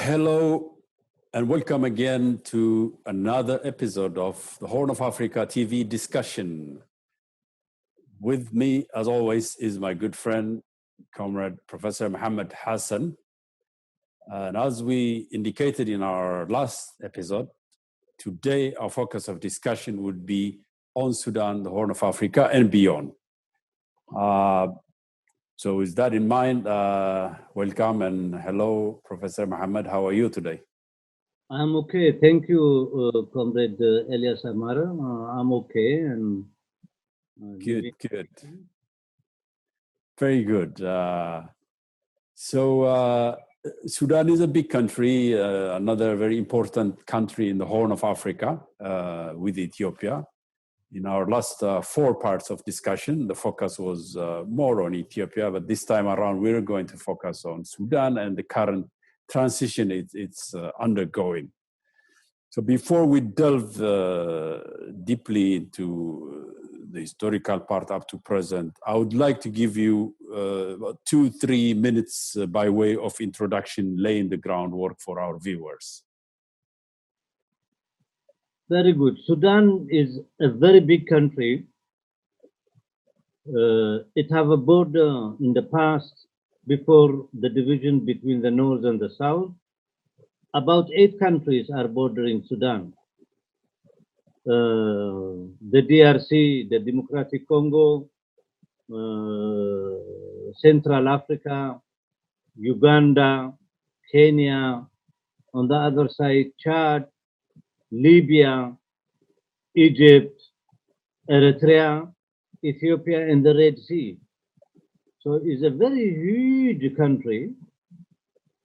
Hello and welcome again to another episode of the Horn of Africa TV discussion. With me, as always, is my good friend, comrade Professor Mohamed Hassan. And as we indicated in our last episode, today our focus of discussion would be on Sudan, the Horn of Africa, and beyond. So with that in mind, welcome and hello, Professor Mohamed. How are you today? I'm okay. Thank you, Comrade Elias Amare. I'm okay. And Good. Very good. So Sudan is a big country, another very important country in the Horn of Africa with Ethiopia. In our last 4 parts of discussion, the focus was more on Ethiopia, but this time around, we're going to focus on Sudan and the current transition it's undergoing. So before we delve deeply into the historical part up to present, I would like to give you about 2-3 minutes by way of introduction, laying the groundwork for our viewers. Very good. Sudan is a very big country. It have a border in the past, before the division between the north and the south. About 8 countries are bordering Sudan. The DRC, the Democratic Congo, Central Africa, Uganda, Kenya, on the other side, Chad, Libya, Egypt, Eritrea, Ethiopia, and the Red Sea. So it's a very huge country.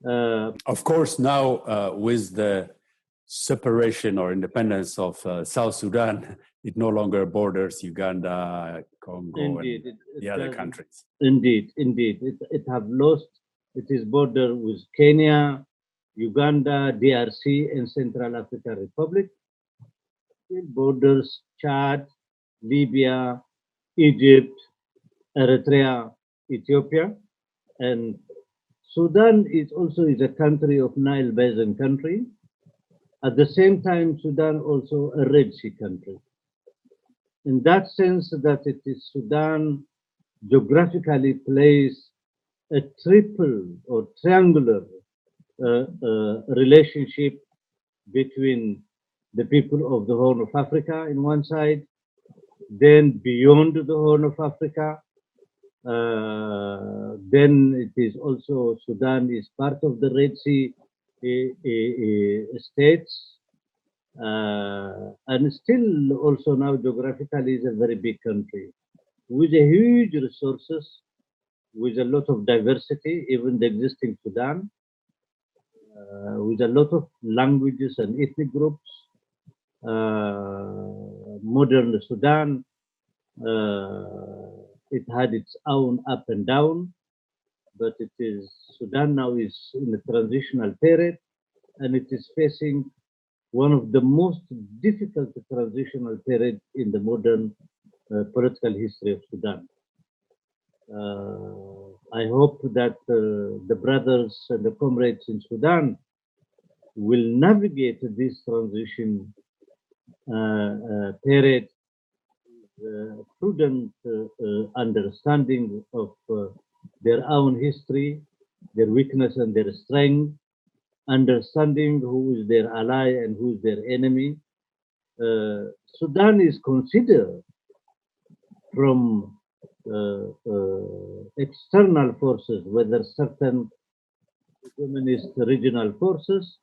Of course, now with the separation or independence of South Sudan, it no longer borders Uganda, Congo, indeed, and the other countries. Indeed. It have lost its border with Kenya, Uganda, DRC, and Central African Republic. It borders Chad, Libya, Egypt, Eritrea, Ethiopia, and Sudan is a country of Nile Basin country. At the same time, Sudan also a Red Sea country. In that sense, that it is Sudan geographically plays a triple or triangular relationship between the people of the Horn of Africa in one side, then beyond the Horn of Africa, then it is also Sudan is part of the Red Sea states, and still also now geographically is a very big country with a huge resources, with a lot of diversity, even the existing Sudan, with a lot of languages and ethnic groups. Modern Sudan, it had its own up and down, but Sudan now is in a transitional period, and it is facing one of the most difficult transitional periods in the modern political history of Sudan. I hope that the brothers and the comrades in Sudan will navigate this transition period prudent understanding of their own history, their weakness and their strength, understanding who is their ally and who is their enemy. Sudan is considered from external forces, whether certain communist regional forces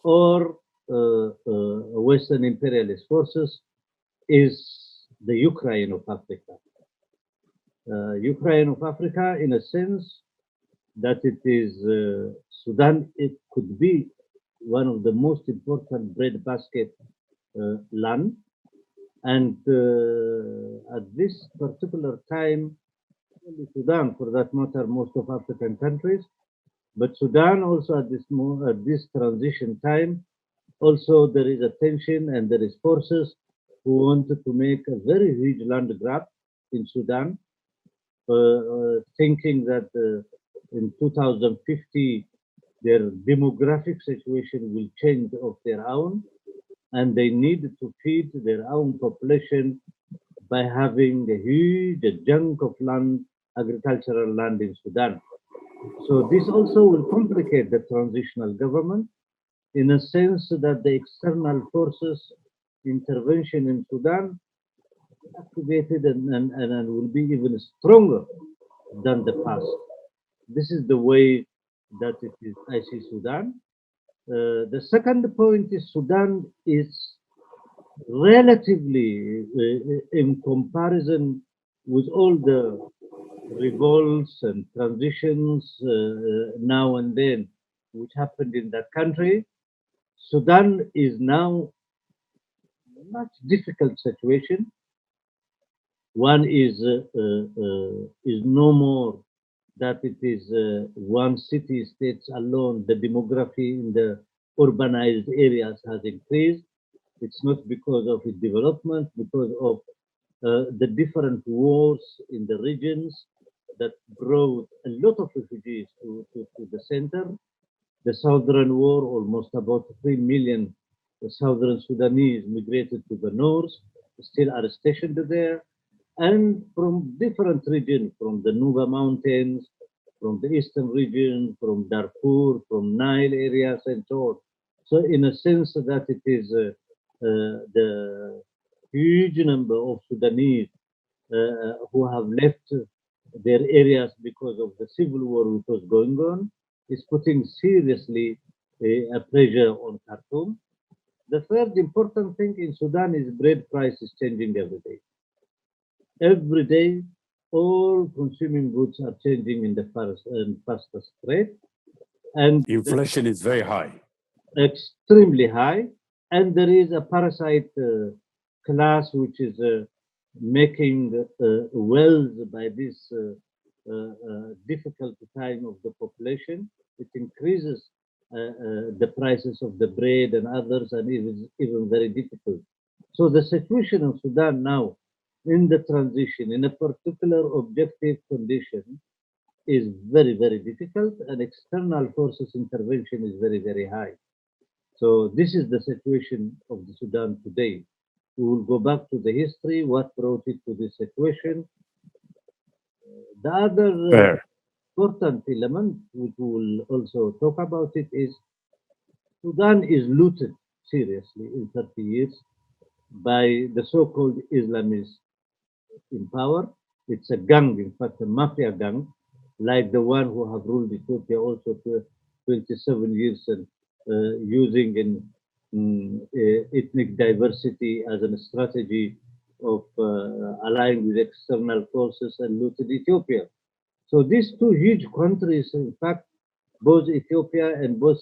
or Western imperialist forces, is the Ukraine of Africa. Ukraine of Africa, in a sense, that it is Sudan, it could be one of the most important breadbasket land. And at this particular time, only Sudan, for that matter, most of African countries, but Sudan also at this transition time, also there is a tension and there is forces who wanted to make a very huge land grab in Sudan, thinking that in 2050 their demographic situation will change of their own, and they need to feed their own population by having a huge chunk of land, agricultural land in Sudan. So this also will complicate the transitional government in a sense that the external forces intervention in Sudan activated and will be even stronger than the past. This is the way that it is, I see Sudan. The second point is Sudan is relatively, in comparison with all the revolts and transitions now and then which happened in that country, Sudan is now much difficult situation. One is no more that it is one city states alone. The demography in the urbanized areas has increased. It's not because of its development, because of the different wars in the regions that brought a lot of refugees to the center. The Southern War, almost about 3 million Southern Sudanese migrated to the north, still are stationed there, and from different regions, from the Nuba Mountains, from the eastern region, from Darfur, from Nile areas, and so on. So in a sense that it is the huge number of Sudanese who have left their areas because of the civil war which was going on is putting seriously a pressure on Khartoum. The third important thing in Sudan is bread price is changing every day. Every day, all consuming goods are changing in the fastest rate. And inflation is very high. Extremely high. And there is a parasite class which is making wealth by this difficult time of the population. It increases the prices of the bread and others, and it is even very difficult. So the situation in Sudan now, in the transition, in a particular objective condition, is very, very difficult, and external forces intervention is very, very high. So this is the situation of the Sudan today. We will go back to the history, what brought it to this situation. The other important element, which we will also talk about it, is Sudan is looted seriously in 30 years by the so-called Islamists in power. It's a gang, in fact, a mafia gang, like the one who have ruled Ethiopia also for 27 years and using ethnic diversity as a strategy of allying with external forces and looted Ethiopia. So these two huge countries, in fact, both Ethiopia and both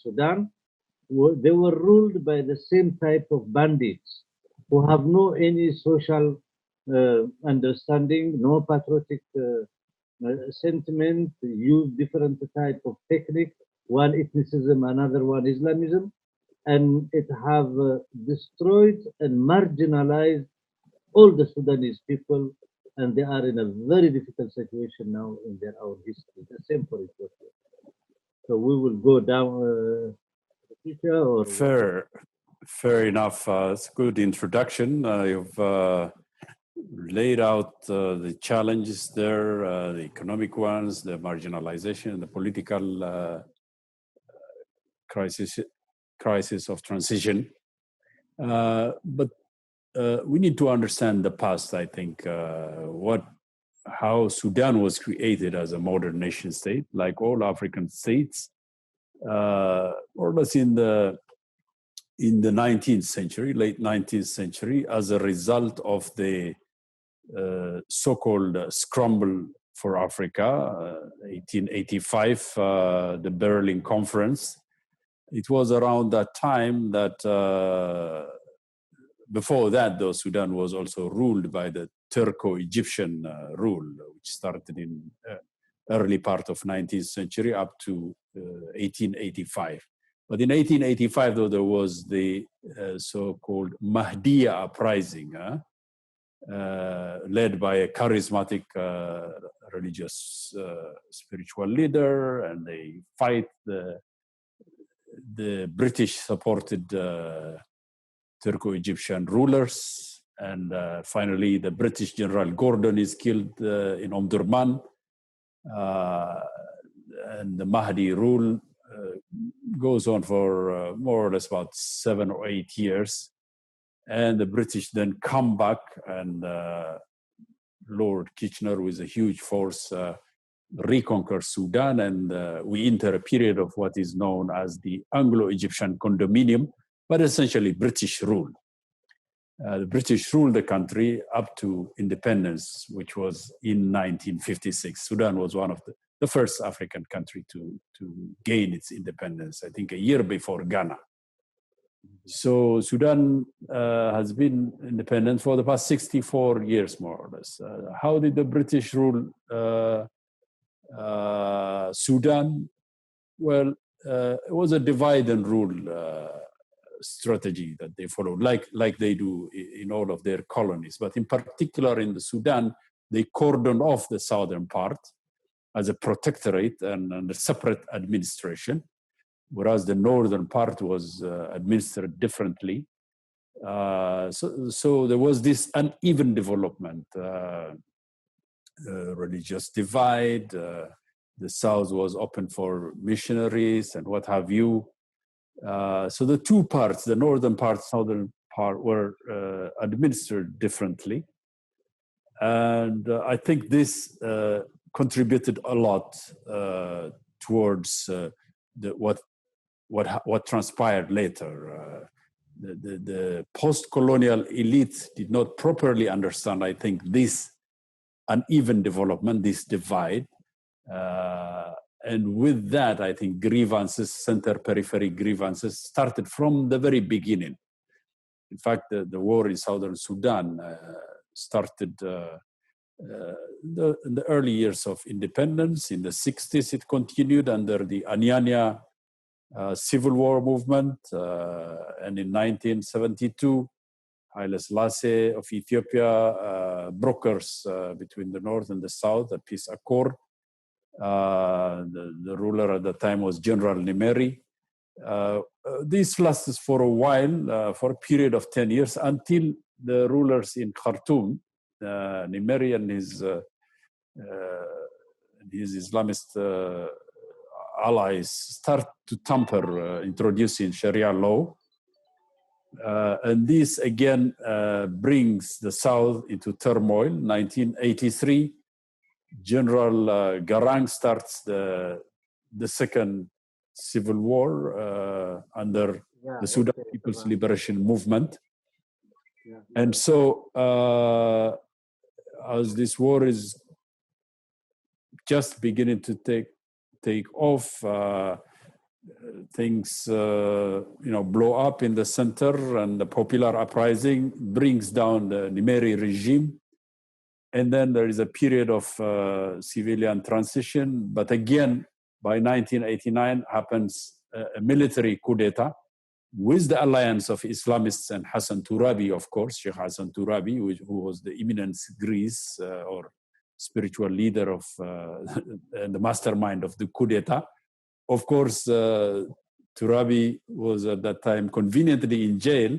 Sudan, they were ruled by the same type of bandits who have no any social understanding, no patriotic sentiment, use different type of technique, one ethnicism, another one Islamism, and it have destroyed and marginalized all the Sudanese people, and they are in a very difficult situation now in their own history. The same for Ethiopia. So we will go down the future. Or fair enough. It's a good introduction. You've laid out the challenges there, the economic ones, the marginalization, the political crisis of transition. But we need to understand the past, I think, how Sudan was created as a modern nation state, like all African states, more or less in the 19th century, late 19th century, as a result of the so-called Scramble for Africa, 1885, the Berlin Conference. It was around that time that, before that, though, Sudan was also ruled by the Turco-Egyptian rule, which started in early part of 19th century up to 1885. But in 1885, though, there was the so-called Mahdiya uprising, led by a charismatic religious spiritual leader, and they fight the British-supported Turco-Egyptian rulers. And finally, the British General Gordon is killed in Omdurman. And the Mahdi rule goes on for more or less about 7 or 8 years. And the British then come back, and Lord Kitchener, with a huge force, reconquer Sudan, and we enter a period of what is known as the Anglo-Egyptian condominium, but essentially British rule. The British ruled the country up to independence, which was in 1956. Sudan was one of the first African country to gain its independence, I think a year before Ghana. So Sudan has been independent for the past 64 years, more or less. How did the British rule Sudan? Well, it was a divide and rule strategy that they followed, like they do in all of their colonies. But in particular in the Sudan, they cordoned off the southern part as a protectorate and a separate administration, whereas the northern part was administered differently. So there was this uneven development, religious divide. The south was open for missionaries and what have you. So the two parts, the northern part, southern part, were administered differently. And I think this contributed a lot towards what transpired later. The post-colonial elite did not properly understand, I think, this uneven development, this divide. And with that, I think grievances, center-periphery grievances, started from the very beginning. In fact, the war in Southern Sudan started in the early years of independence. In the 60s, it continued under the Anyanya civil war movement. And in 1972, Haile Selassie of Ethiopia brokers between the North and the South, a peace accord. The ruler at the time was General Nimeri. This lasted for a while, for a period of 10 years, until the rulers in Khartoum, Nimeri and his Islamist allies, start to tamper, introducing Sharia law. And this again brings the South into turmoil. 1983, General Garang starts the second civil war under the Sudan People's Liberation Movement. And so as this war is just beginning to take off, things blow up in the center, and the popular uprising brings down the Nimeri regime. And then there is a period of civilian transition. But again, by 1989 happens a military coup d'etat with the alliance of Islamists and Hassan Turabi, of course, Sheikh Hassan Turabi, who was the eminent Greece or spiritual leader of and the mastermind of the coup d'etat. Of course, Turabi was at that time conveniently in jail,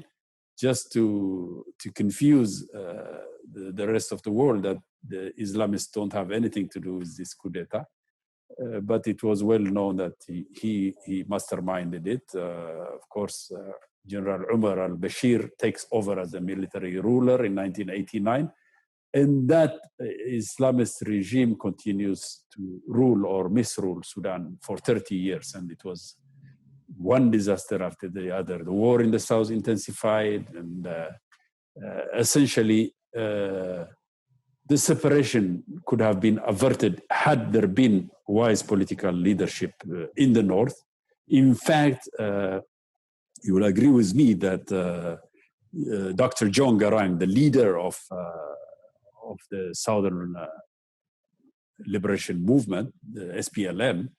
just to confuse the rest of the world that the Islamists don't have anything to do with this coup d'etat. But it was well known that he masterminded it. Of course, General Umar al-Bashir takes over as a military ruler in 1989. And that Islamist regime continues to rule or misrule Sudan for 30 years. And it was one disaster after the other. The war in the south intensified, and essentially the separation could have been averted had there been wise political leadership in the north. In fact, you will agree with me that Dr. John Garang, the leader of the Southern Liberation Movement, the SPLM,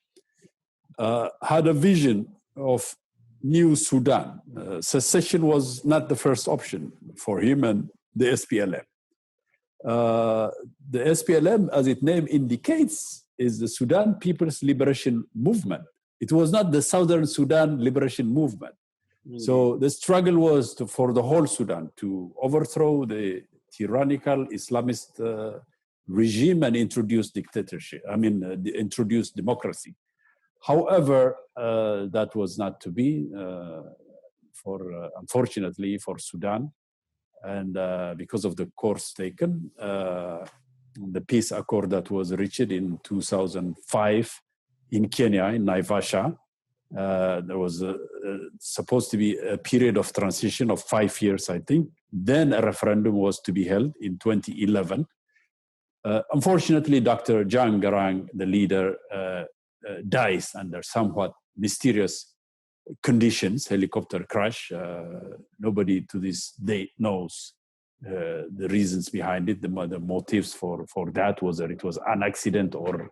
had a vision of new Sudan. Secession was not the first option for him and the SPLM. The SPLM, as its name indicates, is the Sudan People's Liberation Movement. It was not the Southern Sudan Liberation Movement. So the struggle was for the whole Sudan to overthrow the tyrannical Islamist regime and introduce dictatorship. Introduce democracy. However, that was not to be, unfortunately for Sudan, and because of the course taken, the peace accord that was reached in 2005 in Kenya, in Naivasha. There was supposed to be a period of transition of 5 years, I think. Then a referendum was to be held in 2011. Unfortunately, Dr. John Garang, the leader, dies under somewhat mysterious conditions, helicopter crash. Nobody to this day knows the reasons behind it, the motives for that, whether it was an accident or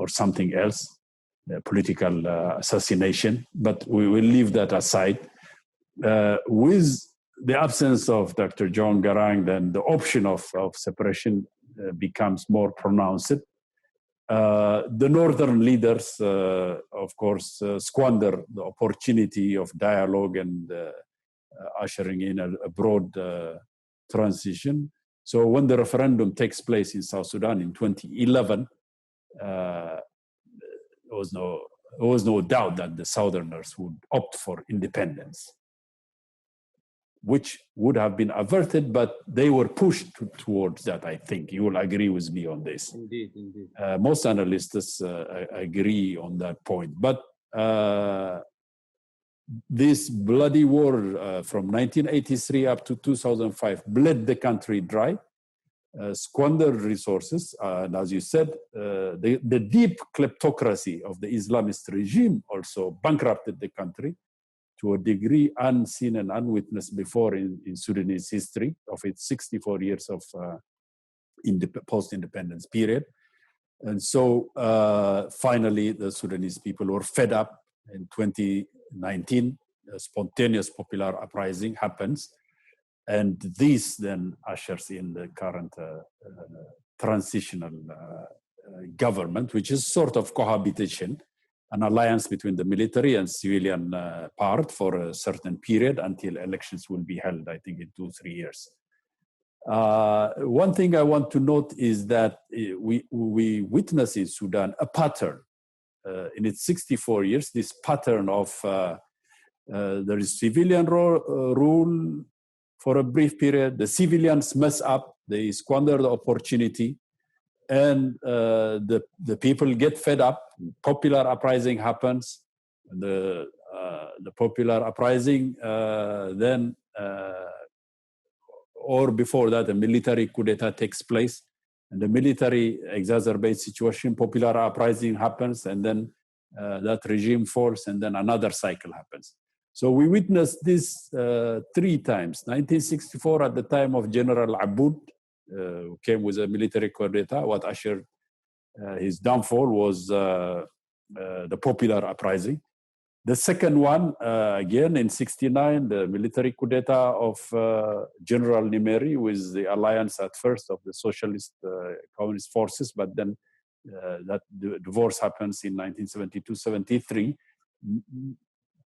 something else. Political assassination, but we will leave that aside. With the absence of Dr. John Garang, then the option of separation becomes more pronounced. The northern leaders, of course, squander the opportunity of dialogue and ushering in a broad transition. So when the referendum takes place in South Sudan in 2011, there was no doubt that the Southerners would opt for independence, which would have been averted, but they were pushed towards that, I think. You will agree with me on this. Indeed, indeed. Most analysts agree on that point. But this bloody war from 1983 up to 2005 bled the country dry, squandered resources, and as you said, the deep kleptocracy of the Islamist regime also bankrupted the country to a degree unseen and unwitnessed before in Sudanese history of its 64 years of post-independence period. And so finally, the Sudanese people were fed up. In 2019, a spontaneous popular uprising happens. And this then ushers in the current transitional government, which is sort of cohabitation, an alliance between the military and civilian part for a certain period until elections will be held, I think, in 2-3 years. One thing I want to note is that we witness in Sudan a pattern. In its 64 years, this pattern of there is civilian rule for a brief period, the civilians mess up, they squander the opportunity, and the people get fed up. Popular uprising happens. The popular uprising then, or before that, a military coup d'etat takes place, and the military exacerbates situation. Popular uprising happens, and then that regime falls, and then another cycle happens. So we witnessed this 3 times. 1964, at the time of General Aboud, who came with a military coup d'etat. What ushered his downfall was the popular uprising. The second one, again in 69, the military coup d'etat of General Nimeri with the alliance at first of the socialist communist forces, but then that divorce happens in 1972-73.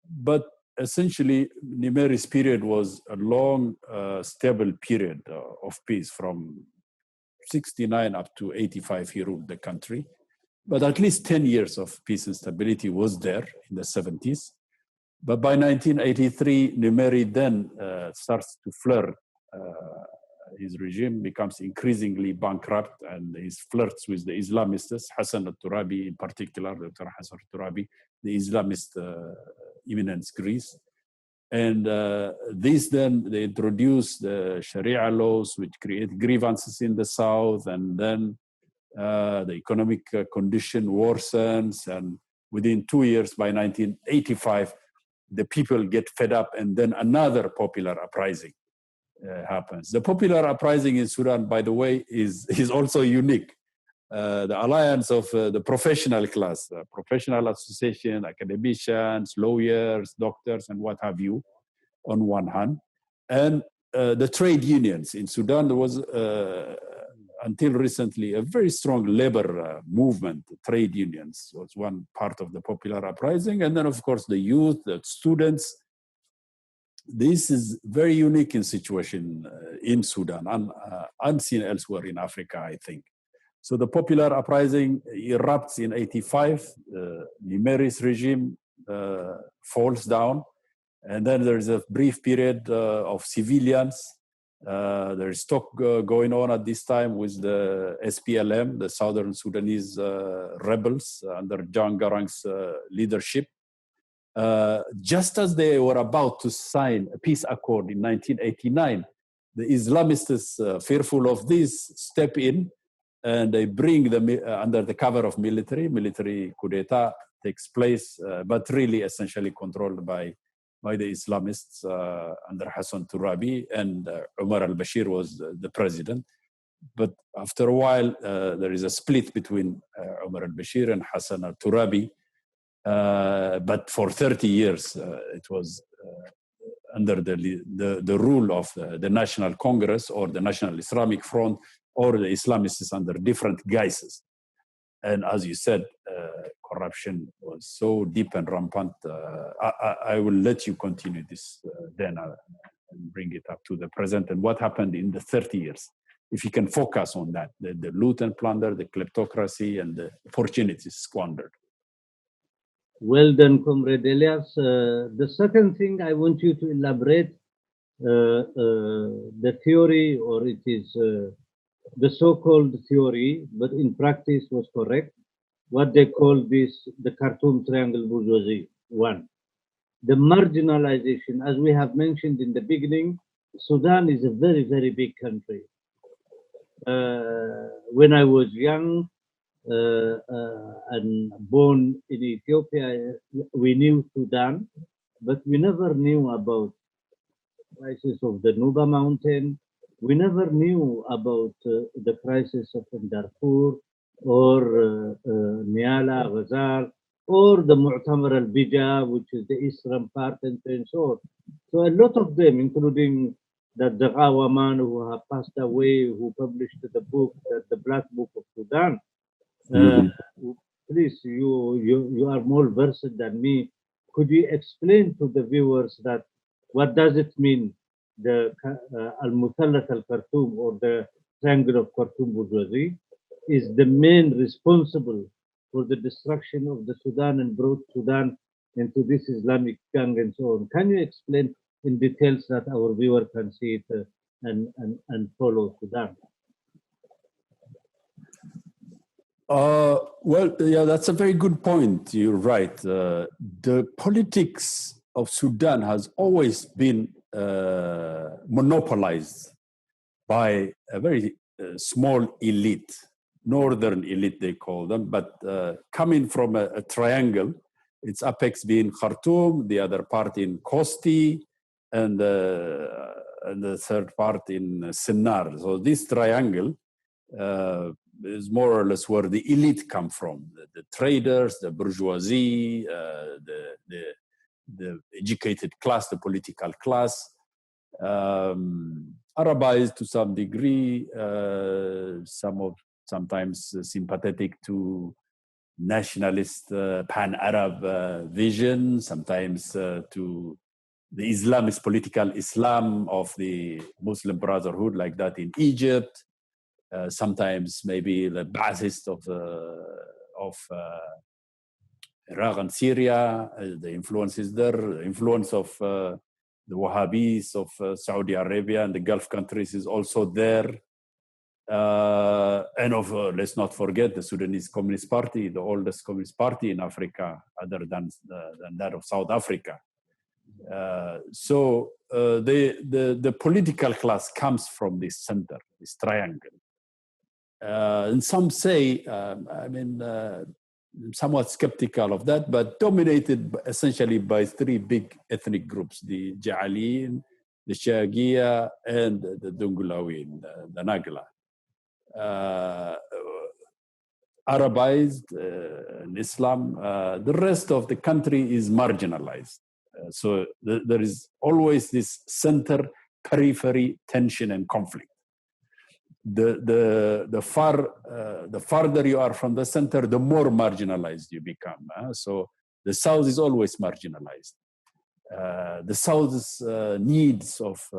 But essentially, Nimeri's period was a long, stable period of peace. From 69 up to 85, he ruled the country. But at least 10 years of peace and stability was there in the 70s. But by 1983, Nimeri then starts to flirt. His regime becomes increasingly bankrupt, and he flirts with the Islamists, Hassan al-Turabi in particular, Dr. Hassan al-Turabi, the Islamist eminence Greece. And these then, they introduce the Sharia laws, which create grievances in the south, and then the economic condition worsens, and within 2 years, by 1985, the people get fed up, and then another popular uprising happens. The popular uprising in Sudan, by the way, is also unique. The alliance of the professional class, professional association, academicians, lawyers, doctors, and what have you, on one hand, and the trade unions in Sudan. There was, until recently, a very strong labor movement. Trade unions was one part of the popular uprising. And then, of course, the youth, the students. This is very unique in situation in Sudan, and unseen elsewhere in Africa, I think. So the popular uprising erupts in 85. Numeri's regime falls down. And then there's a brief period of civilians. There's talk going on at this time with the SPLM, the Southern Sudanese rebels under John Garang's leadership. Just as they were about to sign a peace accord in 1989, the Islamists, fearful of this, step in and they bring them under the cover of military coup d'etat takes place, but really essentially controlled by the Islamists under Hassan Turabi, and Omar al-Bashir was the president. But after a while, there is a split between Omar al-Bashir and Hassan al-Turabi. But for 30 years, it was under the rule of the National Congress or the National Islamic Front or the Islamists under different guises. And as you said, corruption was so deep and rampant. I will let you continue this then and bring it up to the present and what happened in the 30 years. If you can focus on that, the loot and plunder, the kleptocracy, and the opportunities squandered. Well done, Comrade Elias. The second thing I want you to elaborate the theory, or it is the so-called theory, but in practice was correct, what they call this, the Khartoum Triangle bourgeoisie. One, the marginalization, as we have mentioned in the beginning, Sudan is a very, very big country. When I was young and born in Ethiopia, we knew Sudan, but we never knew about the crisis of the Nuba Mountain. We never knew about the crisis of Darfur or Niala, Ghazal, or the Mu'tamar al-Bija, which is the eastern part, and so on. So a lot of them, including the Daghawa man who have passed away, who published the book, the Black Book of Sudan. Please, you are more versed than me. Could you explain to the viewers that what does it mean, the Al-Muthallat al-Khartoum, or the Triangle of Khartoum bourgeoisie, is the main responsible for the destruction of the Sudan and brought Sudan into this Islamic gang and so on. Can you explain in details that our viewer can see it and follow Sudan? Well, yeah, that's a very good point. You're right. The politics of Sudan has always been monopolized by a very small elite, northern elite they call them, but coming from a triangle, its apex being Khartoum, the other part in Kosti, and the third part in Sennar. So this triangle is more or less where the elite come from, the traders, the bourgeoisie, the educated class, the political class, Arabized to some degree, sometimes sympathetic to nationalist pan-Arab vision, sometimes to the Islamist political Islam of the Muslim Brotherhood, like that in Egypt. Sometimes maybe the Ba'athist of Iraq and Syria, the influences there, the influence of the Wahhabis of Saudi Arabia and the Gulf countries is also there. And let's not forget the Sudanese Communist Party, the oldest communist party in Africa, other than that of South Africa. So the political class comes from this center, this triangle. And some say, I'm somewhat skeptical of that, but dominated essentially by three big ethnic groups, the Ja'alin, the Shagia, and the Dungulawin, the Nagla. Arabized in Islam, the rest of the country is marginalized. So there is always this center periphery tension and conflict. The farther you are from the center, the more marginalized you become. So the South is always marginalized. The South's needs of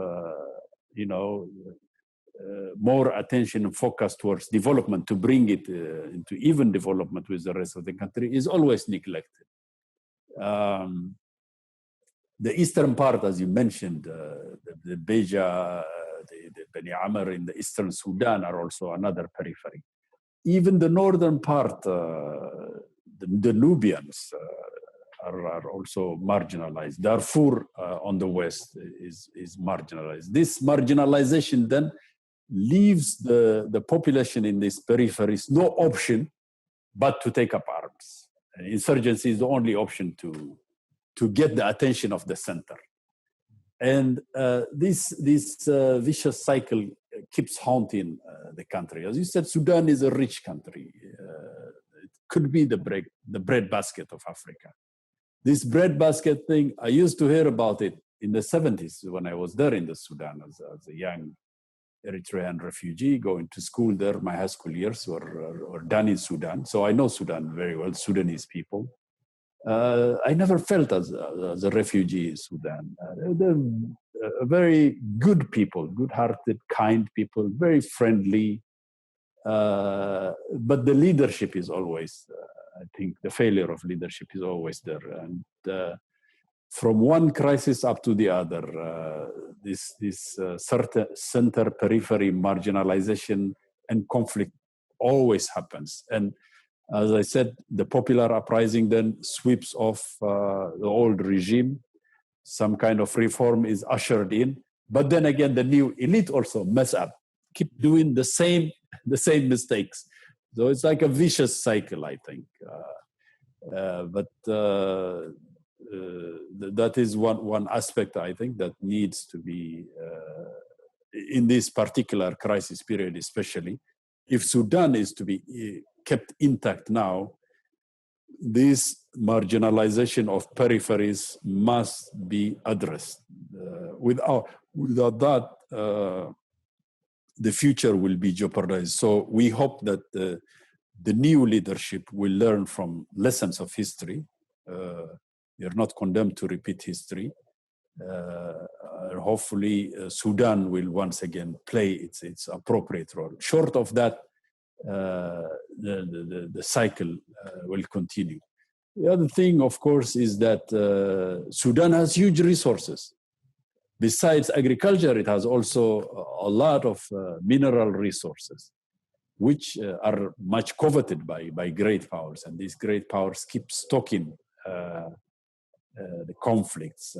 more attention and focus towards development to bring it into even development with the rest of the country is always neglected. The eastern part, as you mentioned, the Beja, the Bani Amr in the eastern Sudan are also another periphery. Even the northern part, the Nubians are also marginalized. Darfur on the west is marginalized. This marginalization then leaves the population in these peripheries no option but to take up arms. Insurgency is the only option to get the attention of the center. And this vicious cycle keeps haunting the country. As you said, Sudan is a rich country. It could be the breadbasket of Africa. This breadbasket thing, I used to hear about it in the 70s when I was there in the Sudan as a young Eritrean refugee going to school there. My high school years were done in Sudan. So I know Sudan very well, Sudanese people. I never felt as a refugee in Sudan. They're very good people, good-hearted, kind people, very friendly. But the leadership is always, I think, the failure of leadership is always there. And from one crisis up to the other, this certain center periphery marginalization and conflict always happens. And as I said, the popular uprising then sweeps off the old regime. Some kind of reform is ushered in. But then again, the new elite also mess up, keep doing the same mistakes. So it's like a vicious cycle, I think. That is one aspect, I think, that needs to be, in this particular crisis period especially, if Sudan is to be kept intact now, this marginalization of peripheries must be addressed. Without that, the future will be jeopardized. So we hope that the new leadership will learn from lessons of history. You're not condemned to repeat history. Hopefully, Sudan will once again play its appropriate role. Short of that, the cycle will continue. The other thing, of course, is that Sudan has huge resources. Besides agriculture, it has also a lot of mineral resources, which are much coveted by great powers. And these great powers keep stoking the conflicts.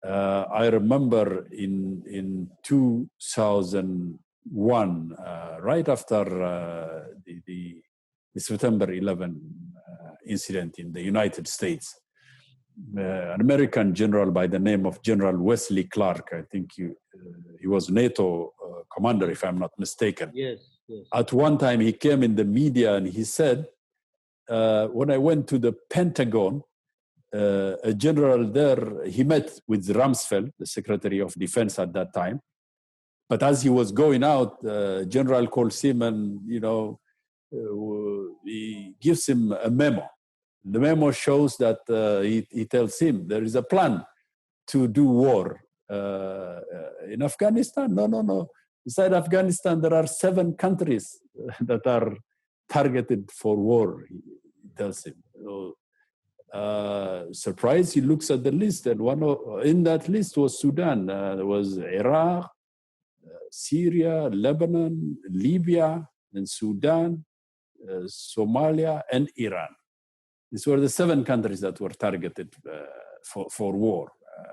I remember in 2001, right after the September 11 incident in the United States, an American general by the name of General Wesley Clark, I think he was NATO commander, if I'm not mistaken. Yes. At one time, he came in the media and he said, when I went to the Pentagon, a general there, he met with Rumsfeld, the Secretary of Defense at that time. But as he was going out, General calls him and, he gives him a memo. The memo shows that he tells him there is a plan to do war in Afghanistan. No. Beside Afghanistan, there are 7 countries that are targeted for war, he tells him. So, surprised, he looks at the list, and in that list was Sudan. There was Iraq, Syria, Lebanon, Libya, and Sudan, Somalia, and Iran. These were the 7 countries that were targeted for war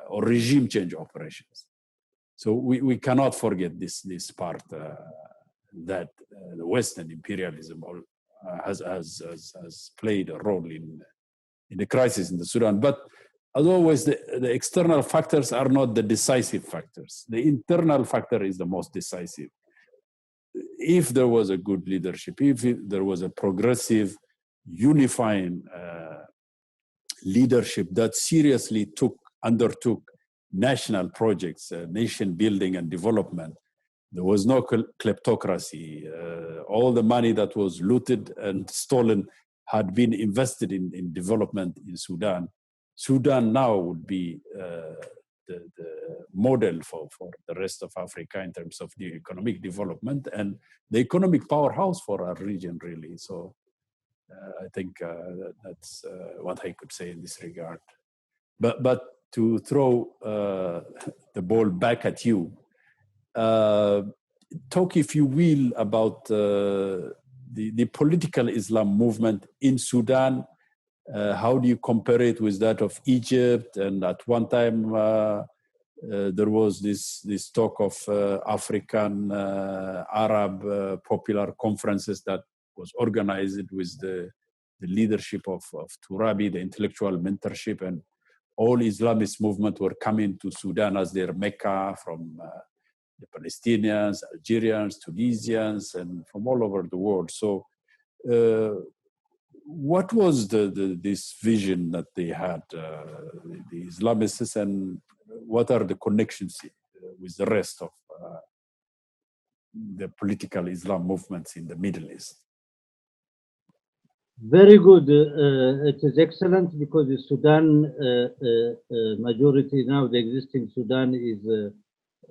or regime change operations. So we cannot forget this part that the Western imperialism has played a role in the crisis in the Sudan. But as always, the external factors are not the decisive factors. The internal factor is the most decisive. If there was a good leadership, if there was a progressive, unifying leadership that seriously undertook national projects, nation building and development. There was no kleptocracy. All the money that was looted and stolen had been invested in development in Sudan. Sudan now would be the model for the rest of Africa in terms of the economic development and the economic powerhouse for our region, really. So I think that's what I could say in this regard. But to throw the ball back at you, talk, if you will, about the political Islam movement in Sudan. How do you compare it with that of Egypt? And at one time, there was this talk of African Arab popular conferences that was organized with the leadership of Turabi, the intellectual mentorship, and all Islamist movement were coming to Sudan as their Mecca, from the Palestinians, Algerians, Tunisians, and from all over the world. So what was this vision that they had, the Islamists, and what are the connections with the rest of the political Islam movements in the Middle East? Very good. It is excellent because the Sudan majority now, the existing Sudan is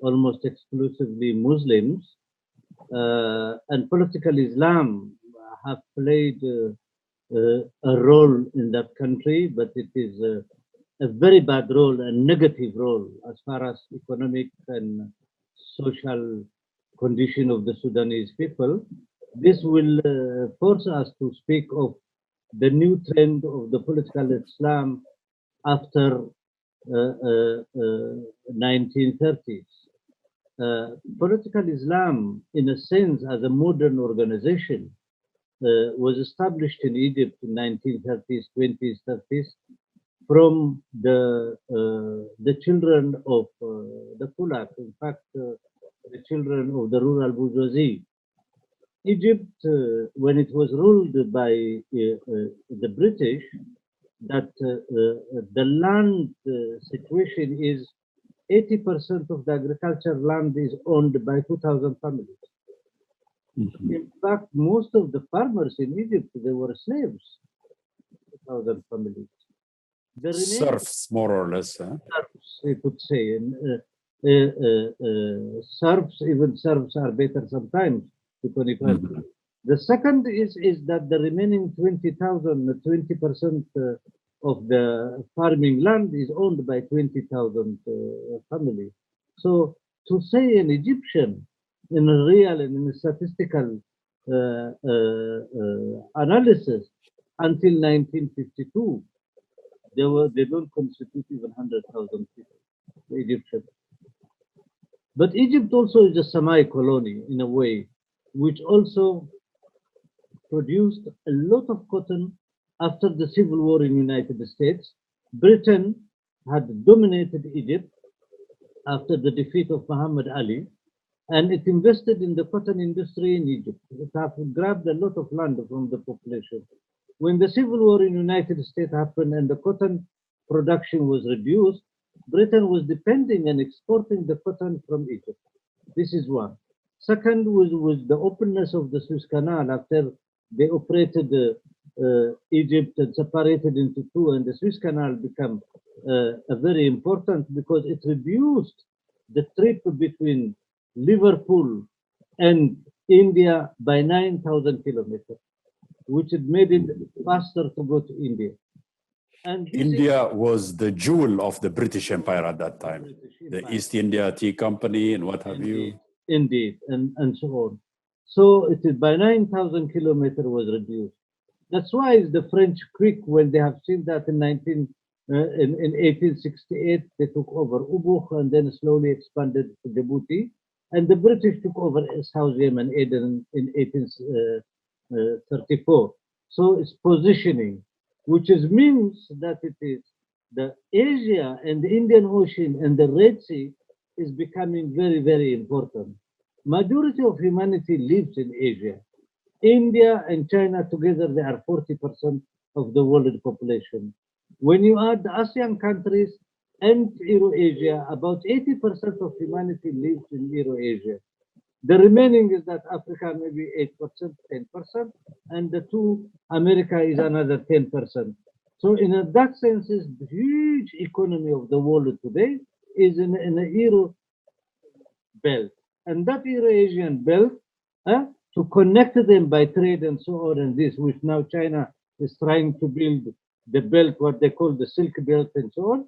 almost exclusively Muslims, and political Islam have played a role in that country, but it is a very bad role, a negative role as far as economic and social condition of the Sudanese people. This will force us to speak of the new trend of the political Islam after 1930s. Political Islam, in a sense, as a modern organization, was established in Egypt in 1930s, 20s, 30s, from the children of the Kulak, in fact, the children of the rural bourgeoisie. Egypt, when it was ruled by the British, that the land situation is 80% of the agricultural land is owned by 2,000 families. Mm-hmm. In fact, most of the farmers in Egypt, they were slaves, 2,000 families. Serfs, more or less. Huh? Serfs, you could say. Serfs, even serfs are better sometimes. Mm-hmm. The second is that the remaining 20% of the farming land is owned by 20,000 families. So to say an Egyptian in a real and in a statistical analysis until 1952, they don't constitute even 100,000 people, the Egyptians. But Egypt also is a semi-colony in a way, which also produced a lot of cotton after the civil war in the United States. Britain had dominated Egypt after the defeat of Muhammad Ali, and it invested in the cotton industry in Egypt. It had grabbed a lot of land from the population. When the civil war in the United States happened and the cotton production was reduced, Britain was depending and exporting the cotton from Egypt. This is one. Second was the openness of the Suez Canal after they operated Egypt and separated into two, and the Suez Canal became a very important because it reduced the trip between Liverpool and India by 9,000 kilometers, which had made it faster to go to India. And India was the jewel of the British Empire at that time, the East India Tea Company and what have you. Indeed, and so on. So it is by 9,000 kilometers was reduced. That's why the French quick, when they have seen that in 1868, they took over Ubuk and then slowly expanded to Djibouti. And the British took over South Yemen and Aden in 1834. So it's positioning, which means that it is the Asia and the Indian Ocean and the Red Sea is becoming very, very important. Majority of humanity lives in Asia. India and China together, they are 40% of the world population. When you add the ASEAN countries, and Eurasia. About 80% of humanity lives in Eurasia. The remaining is that Africa maybe 8%, 10%, and the two, America is another 10%. So in that sense, is the huge economy of the world today is in a Euro belt. And that Euro-Asian belt, to connect them by trade and so on and this, which now China is trying to build the belt, what they call the Silk Belt and so on.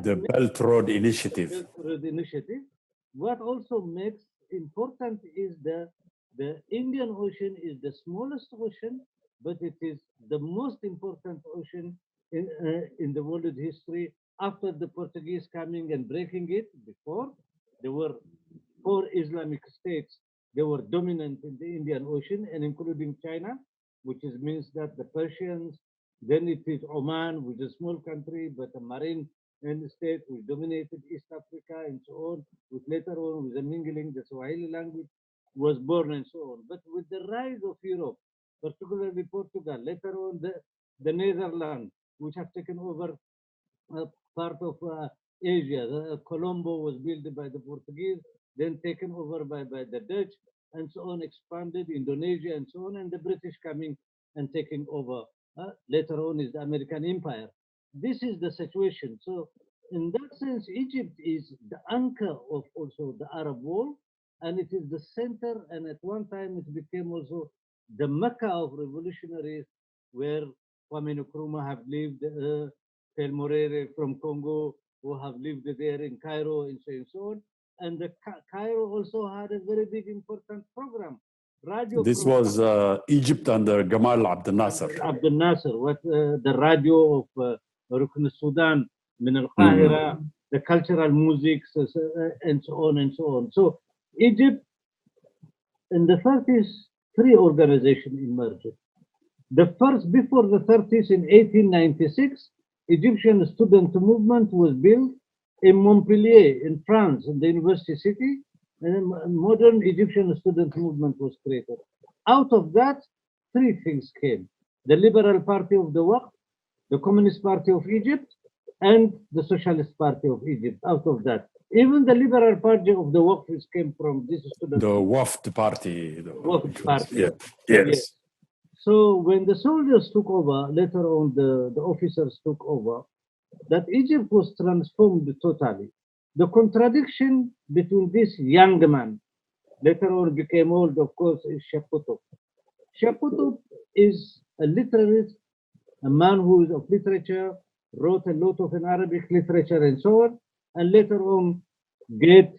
The Belt Road Initiative. Belt Road Initiative. What also makes important is the Indian Ocean is the smallest ocean, but it is the most important ocean in the world history after the Portuguese coming and breaking it. Before, there were 4 Islamic states. They were dominant in the Indian Ocean, and including China, which means that the Persians. Then it is Oman, which is a small country, but a marine state which dominated East Africa and so on. With later on, with the mingling, the Swahili language was born and so on. But with the rise of Europe, particularly Portugal, later on the Netherlands, which have taken over part of Asia. Colombo was built by the Portuguese, then taken over by the Dutch, and so on, expanded Indonesia and so on, and the British coming and taking over. Later on is the American Empire. This is the situation. So in that sense, Egypt is the anchor of also the Arab world, and it is the center, and at one time it became also the Mecca of revolutionaries, where Kwame Nkrumah have lived, Tel Morere from Congo, who have lived there in Cairo, and so on. And the Cairo also had a very big important program. This was Egypt under Gamal Abdel Nasser. Abdel Nasser, what the radio of Rukn Sudan, Min al-Qahira, the cultural music, and so on and so on. So Egypt, in the 30s, 3 organizations emerged. The first, before the 30s, in 1896, Egyptian student movement was built in Montpellier, in France, in the university city, and a modern Egyptian student movement was created. Out of that, 3 things came: the Liberal Party of the Waqf, the Communist Party of Egypt, and the Socialist Party of Egypt. Out of that, even the Liberal Party of the Waqf came from this student. The Wafd Party. Waqf Party. Yeah. Yes. So when the soldiers took over, later on the officers took over, that Egypt was transformed totally. The contradiction between this young man, later on became old, of course, is Sheikh Qutb. Sheikh Qutb is a literate, a man who is of literature, wrote a lot of in Arabic literature and so on, and later on joined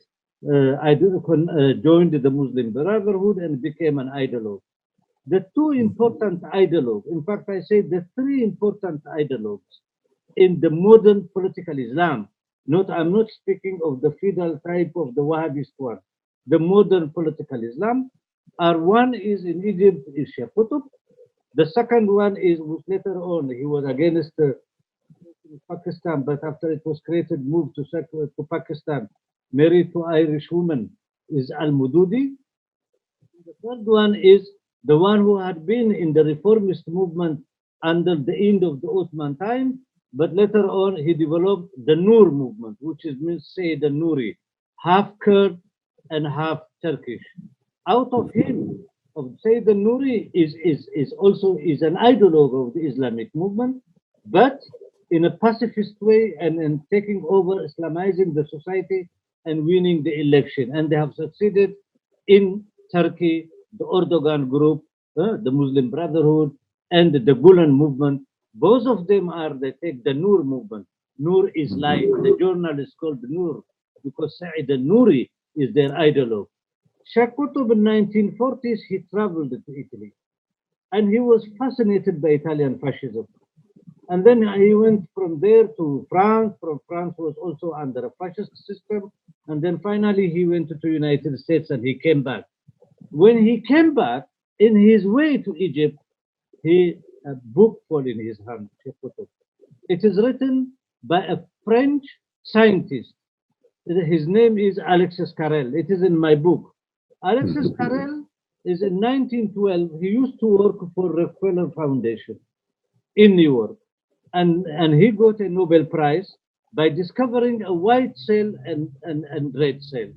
the Muslim Brotherhood and became an ideologue. The 2 important ideologues, in fact, I say the 3 important ideologues in the modern political Islam. I'm not speaking of the feudal type of the Wahhabist one. The modern political Islam are: one is in Egypt is Sheikh Qutb. The second one is, which later on he was against Pakistan, but after it was created, moved to Pakistan, married to Irish woman, is Al-Mududi. The third one is the one who had been in the reformist movement under the end of the Ottoman time, but later on he developed the Noor movement, which means Sayyid al-Nouri, half Kurd and half Turkish. Out of him, of Sayyid al-Nouri is also an ideologue of the Islamic movement, but in a pacifist way, and in taking over, Islamizing the society and winning the election. And they have succeeded in Turkey, the Erdogan group, the Muslim Brotherhood, and the Gulen movement. Both of them they take the Noor movement. Noor is light. The journal is called Noor because Sayyid al-Nouri is their ideologue. Sheikh Qutb in 1940s, he traveled to Italy, and he was fascinated by Italian fascism. And then he went from there to France. From France was also under a fascist system. And then finally he went to the United States and he came back. When he came back, in his way to Egypt, a book fell in his hand. It is written by a French scientist. His name is Alexis Carrel. It is in my book. Alexis Carrel is in 1912. He used to work for Rockefeller Foundation in New York. And he got a Nobel Prize by discovering a white cell and red cell.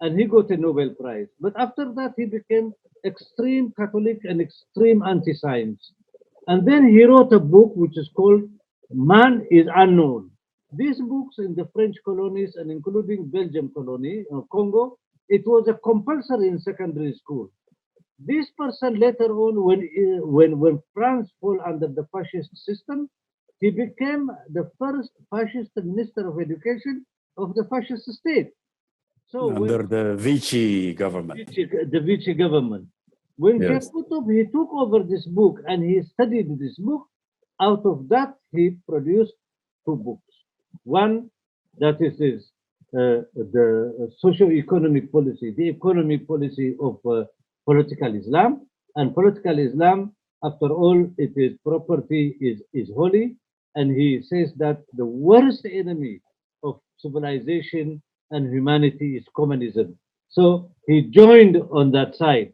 And he got a Nobel Prize. But after that, he became extreme Catholic and extreme anti-science. And then he wrote a book which is called Man is Unknown. These books in the French colonies and including Belgium colony, Congo, it was a compulsory in secondary school. This person later on, when France fell under the fascist system, he became the first fascist minister of education of the fascist state. So under the Vichy government. The Vichy government. When Yes. Kutub, he took over this book and he studied this book. Out of that, he produced two books. One, that is the socio-economic policy, the economic policy of political Islam. And political Islam, after all, it is property is holy. And he says that the worst enemy of civilization and humanity is communism. So he joined on that side.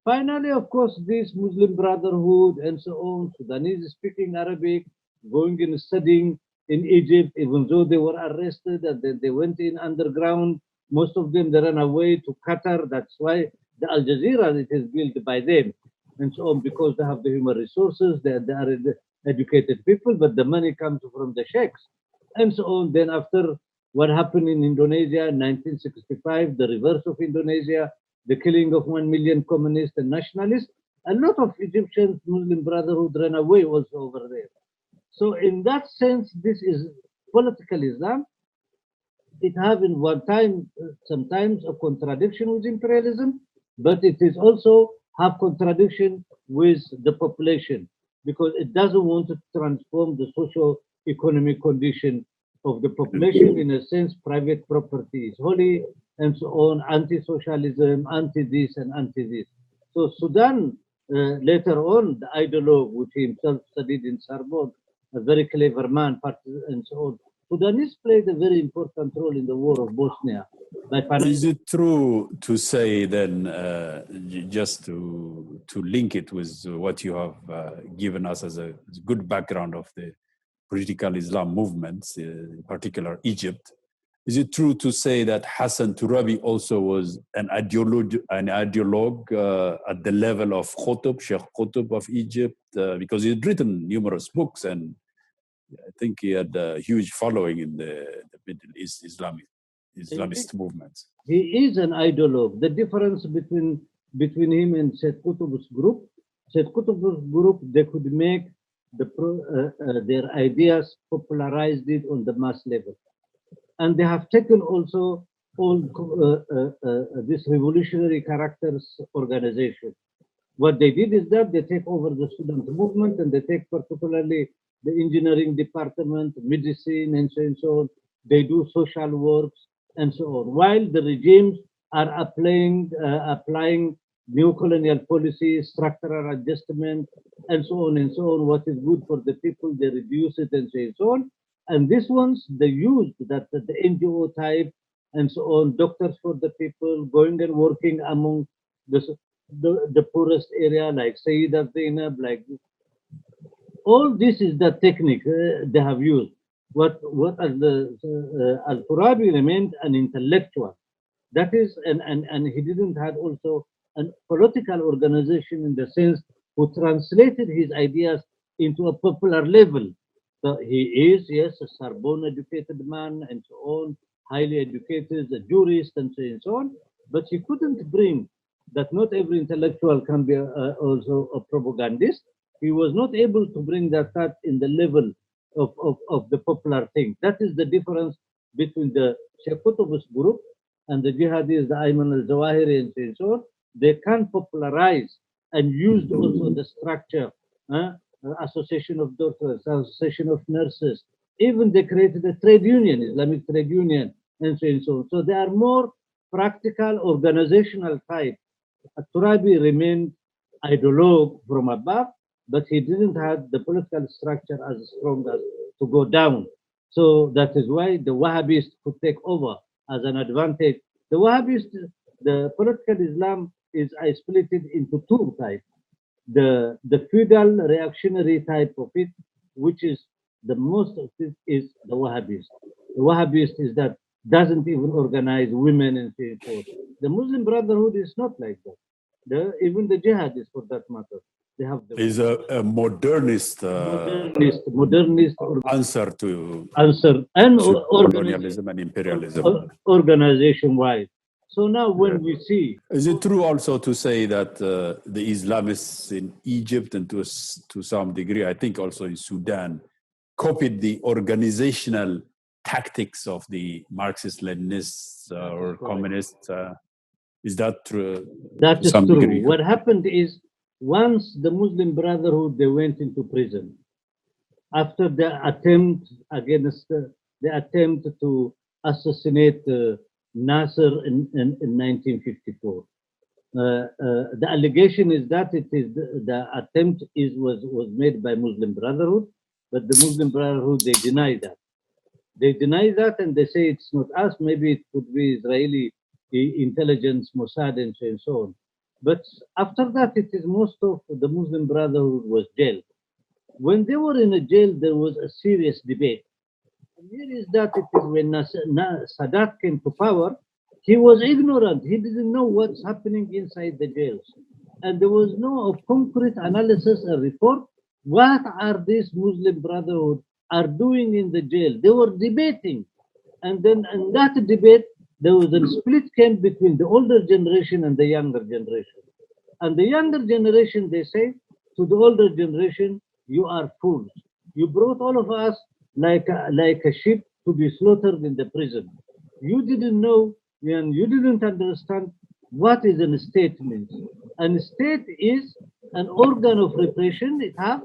Finally, of course, this Muslim Brotherhood and so on, Sudanese speaking Arabic, going and studying in Egypt, even though they were arrested and then they went in underground. Most of them, they ran away to Qatar. That's why the Al Jazeera, it is built by them and so on, because they have the human resources, they are educated people, but the money comes from the sheikhs and so on. Then after what happened in Indonesia in 1965, the reverse of Indonesia, the killing of 1 million communists and nationalists, a lot of Egyptian Muslim Brotherhood ran away also over there. So in that sense, this is political Islam. It has in one time, sometimes a contradiction with imperialism, but it is also have contradiction with the population because it doesn't want to transform the socio-economic condition of the population. In a sense, private property is holy and so on, anti-socialism, anti-this and anti-this. So Sudan, later on, the ideologue, which he himself studied in Sorbonne, a very clever man, and so on. Sudanese played a very important role in the war of Bosnia. Is it true to say then, just to link it with what you have given us as a good background of the political Islam movements, in particular Egypt, is it true to say that Hassan Turabi also was an ideologue at the level of Sheikh Qutb of Egypt? Because he had written numerous books and I think he had a huge following in the Middle East Islamist movements. He is an ideologue. The difference between him and Sayyid Qutb's group, they could make their ideas, popularized it on the mass level. And they have taken also all this revolutionary characters organization. What they did is that they take over the student movement and they take particularly the engineering department, medicine, and so on. They do social works and so on. While the regimes are applying new colonial policies, structural adjustment, and so on and so on. What is good for the people, they reduce it and so on. And these ones, they used that the NGO type and so on, doctors for the people, going and working among the poorest area, like Sayyidah Zainab, like all this is the technique they have used. What Al-Turabi remained an intellectual. That is, and he didn't have also a political organization in the sense who translated his ideas into a popular level. So he is, yes, a Sorbonne educated man and so on, highly educated, a jurist and so on, but he couldn't bring that not every intellectual can be also a propagandist. He was not able to bring that in the level of the popular thing. That is the difference between the Sheikh Qutb's group and the jihadis, the Ayman al-Zawahiri and so on. They can popularize and used also the structure, association of doctors, association of nurses. Even they created a trade union, Islamic trade union, and so on. So they are more practical, organizational type. Turabi remained ideologue from above, but he didn't have the political structure as strong as to go down. So that is why the Wahhabists could take over as an advantage. The Wahhabists, the political Islam is I split it into two types. The feudal reactionary type of it, which is the most of it is the Wahhabist. The Wahhabist is that doesn't even organize women and so forth. The Muslim Brotherhood is not like that. Even the jihadists, for that matter, they have the Is a modernist modernist answer to answer and colonialism and imperialism. Organization-wise. So now when we see... Is it true also to say that the Islamists in Egypt and to some degree, I think also in Sudan, copied the organizational tactics of the Marxist-Leninists or communists? Is that true? That is true. Degree? What happened is, once the Muslim Brotherhood, they went into prison after the attempt against the attempt to assassinate Nasser in 1954. The allegation is that it is the attempt was made by Muslim Brotherhood, but the Muslim Brotherhood, they deny that. They deny that, and they say it's not us. Maybe it could be Israeli intelligence, Mossad, and so on. But after that, it is most of the Muslim Brotherhood was jailed. When they were in a jail, there was a serious debate. And here is that it is when Sadat came to power, he was ignorant. He didn't know what's happening inside the jails. And there was no concrete analysis or report. What are these Muslim Brotherhood are doing in the jail? They were debating. And then in that debate, there was a split came between the older generation and the younger generation. And the younger generation, they say to the older generation, you are fools. You brought all of us like a sheep to be slaughtered in the prison. You didn't know and you didn't understand what is an state means. An state is an organ of repression. It have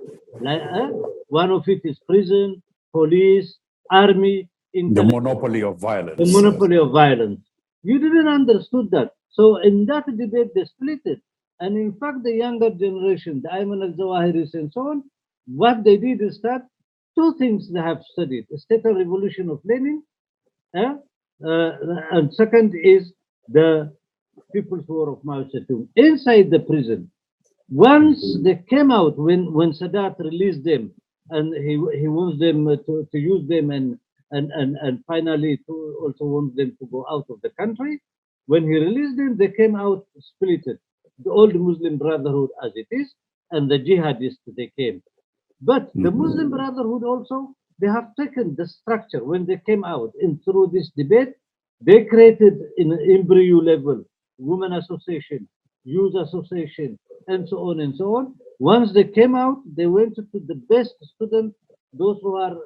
one of it is prison, police, army. The monopoly of violence. The monopoly of violence. You didn't understood that. So in that debate, they split it. And in fact, the younger generation, the Ayman al-Zawahiris and so on, what they did is that two things they have studied. The state of revolution of Lenin, and second is the People's War of Mao Zedong. Inside the prison, once they came out, when Sadat released them, and he wants them to use them and finally to also want them to go out of the country. When he released them, they came out split it. The old Muslim Brotherhood as it is, and the jihadists they came. But the Muslim Brotherhood also, they have taken the structure when they came out and through this debate, they created in an embryo level, women association, youth association, and so on and so on. Once they came out, they went to the best students, those who are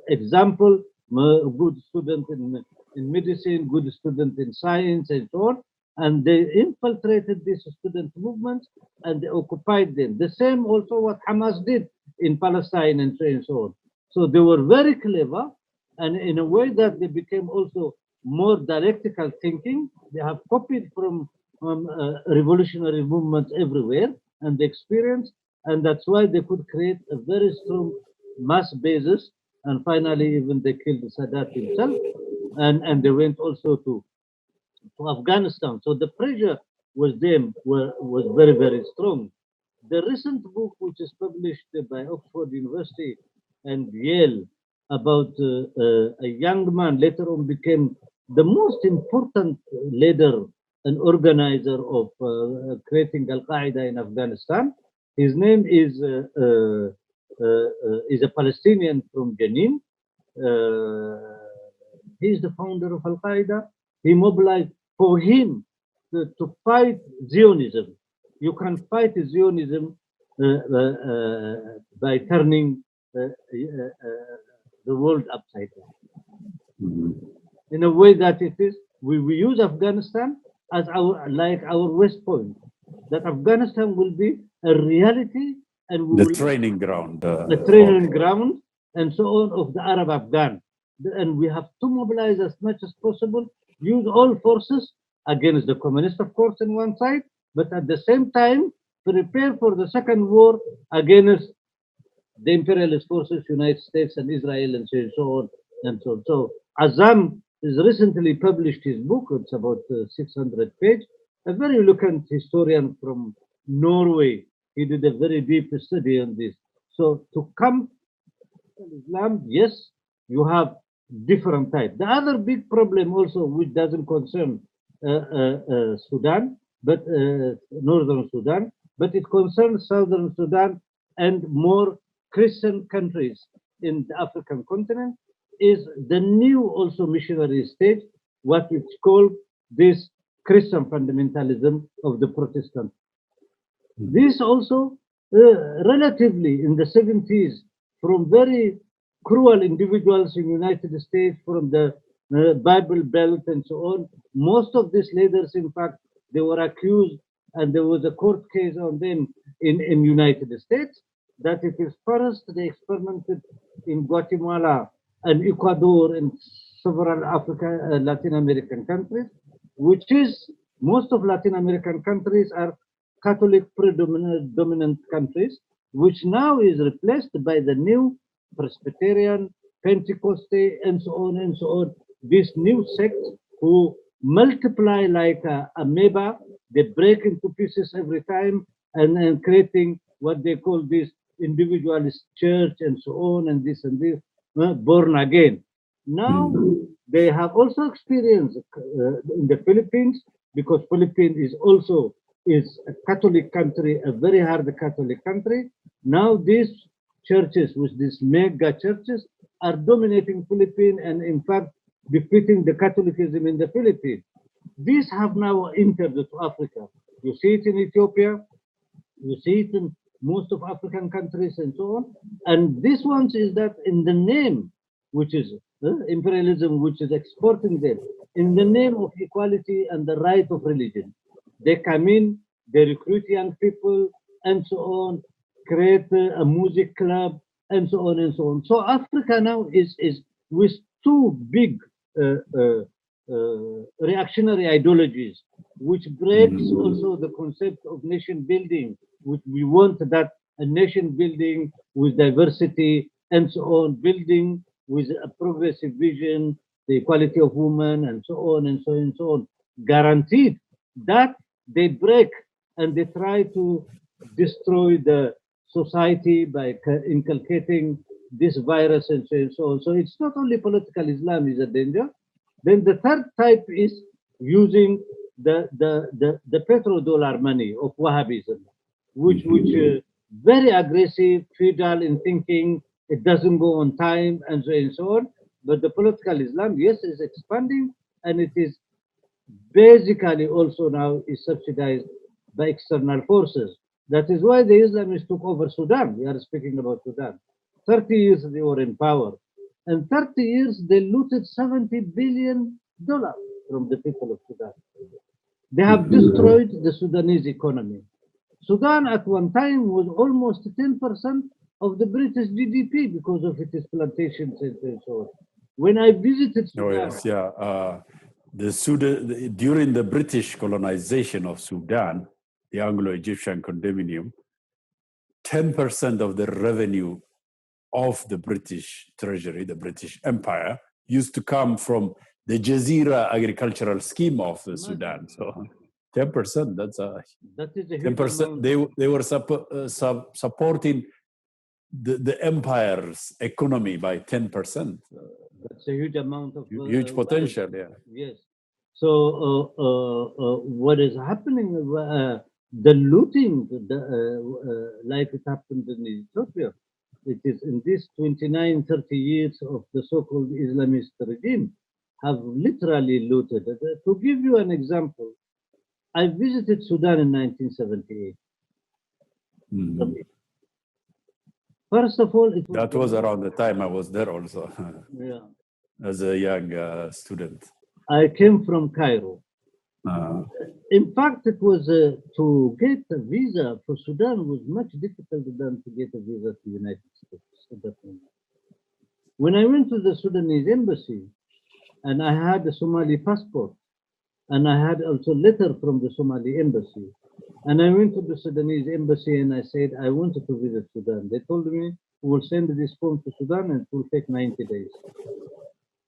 example, good student in medicine, good student in science, and so on. And they infiltrated these student movements and they occupied them. The same also what Hamas did in Palestine and so on. So they were very clever, and in a way that they became also more dialectical thinking. They have copied from revolutionary movements everywhere and the experience, and that's why they could create a very strong mass basis. And finally, even they killed Sadat himself, and they went also to Afghanistan. So the pressure was very, very strong. The recent book, which is published by Oxford University and Yale, about a young man later on became the most important leader and organizer of creating Al-Qaeda in Afghanistan. His name is a Palestinian from Jenin. He's the founder of Al-Qaeda. He mobilized for him to fight Zionism. You can fight Zionism by turning the world upside down. In a way that it is, we use Afghanistan as our West Point. That Afghanistan will be a reality and we the will training ground. The training ground and so on of the Arab Afghan. And we have to mobilize as much as possible, use all forces against the communists, of course, on one side, but at the same time, prepare for the second war against the imperialist forces, United States and Israel, and so on and so on. So Azam has recently published his book. It's about 600 pages. A very eloquent historian from Norway. He did a very deep study on this. So to come Islam, yes, you have different types. The other big problem also, which doesn't concern Sudan, but Northern Sudan, but it concerns Southern Sudan and more Christian countries in the African continent, is the new also missionary state, what it's called this Christian fundamentalism of the Protestant. This also relatively in the 70s from very cruel individuals in United States from the Bible Belt and so on. Most of these leaders, in fact, they were accused and there was a court case on them in United States that it is first they experimented in Guatemala and Ecuador and several Latin American countries, which is most of Latin American countries are Catholic predominant dominant countries, which now is replaced by the new Presbyterian, Pentecostal, and so on and so on. This new sect who multiply like a amoeba, they break into pieces every time and creating what they call this individualist church and so on and this, born again. Now they have also experienced in the Philippines, because Philippines is also is a Catholic country, a very hard Catholic country. Now these churches, with these mega churches, are dominating Philippines and in fact defeating the Catholicism in the Philippines. These have now entered to Africa. You see it in Ethiopia, you see it in most of African countries and so on. And this one is that in the name, which is imperialism, which is exporting them, in the name of equality and the right of religion, they come in, they recruit young people and so on, create a music club and so on and so on. So Africa now is with two big reactionary ideologies, which breaks also the concept of nation building, which we want that a nation building with diversity and so on, building with a progressive vision, the equality of women and so on and so on and so on, guaranteed. That they break and they try to destroy the society by inculcating this virus and so on. So it's not only political Islam is a danger. Then the third type is using the petrodollar money of Wahhabism, which very aggressive, feudal in thinking. It doesn't go on time and so on. But the political Islam, yes, is expanding, and it is basically also now is subsidized by external forces. That is why the Islamists took over Sudan. We are speaking about Sudan. 30 years they were in power. And 30 years they looted $70 billion from the people of Sudan. They have destroyed the Sudanese economy. Sudan at one time was almost 10% of the British GDP because of its plantations and so on. When I visited Sudan, during the British colonization of Sudan, the Anglo-Egyptian condominium, 10% of the revenue of the British Treasury, the British Empire, used to come from the Jazeera agricultural scheme of the Sudan. So 10%, that is a 10%. They were supporting the empire's economy by 10%. That's a huge amount of huge potential, yeah. Yes. So what is happening? The looting, like it happened in Ethiopia, it is in these 29, 30 years of the so-called Islamist regime, have literally looted. To give you an example, I visited Sudan in 1978. First of all, that was around the time I was there also, as a young student. I came from Cairo. In fact, it was to get a visa for Sudan was much difficult than to get a visa to the United States at that moment. When I went to the Sudanese embassy, and I had a Somali passport, and I had also a letter from the Somali embassy, and I went to the Sudanese embassy and I said, I wanted to visit Sudan. They told me, we will send this form to Sudan and it will take 90 days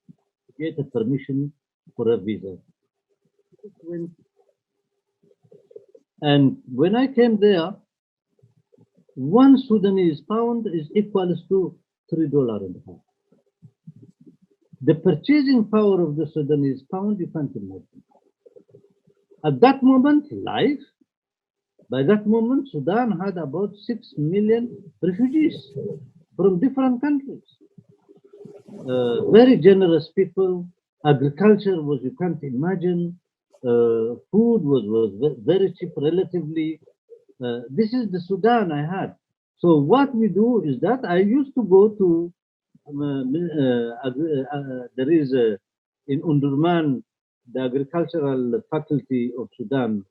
to get a permission for a visa. And when I came there, one Sudanese pound is equal to $3.50. The purchasing power of the Sudanese pound, you can't imagine. At that moment, by that moment, Sudan had about 6 million refugees from different countries. Very generous people. Agriculture was, you can't imagine. Food was very cheap relatively. This is the Sudan I had. So what we do is that I used to go to, there is in Undurman, the agricultural faculty of Sudan.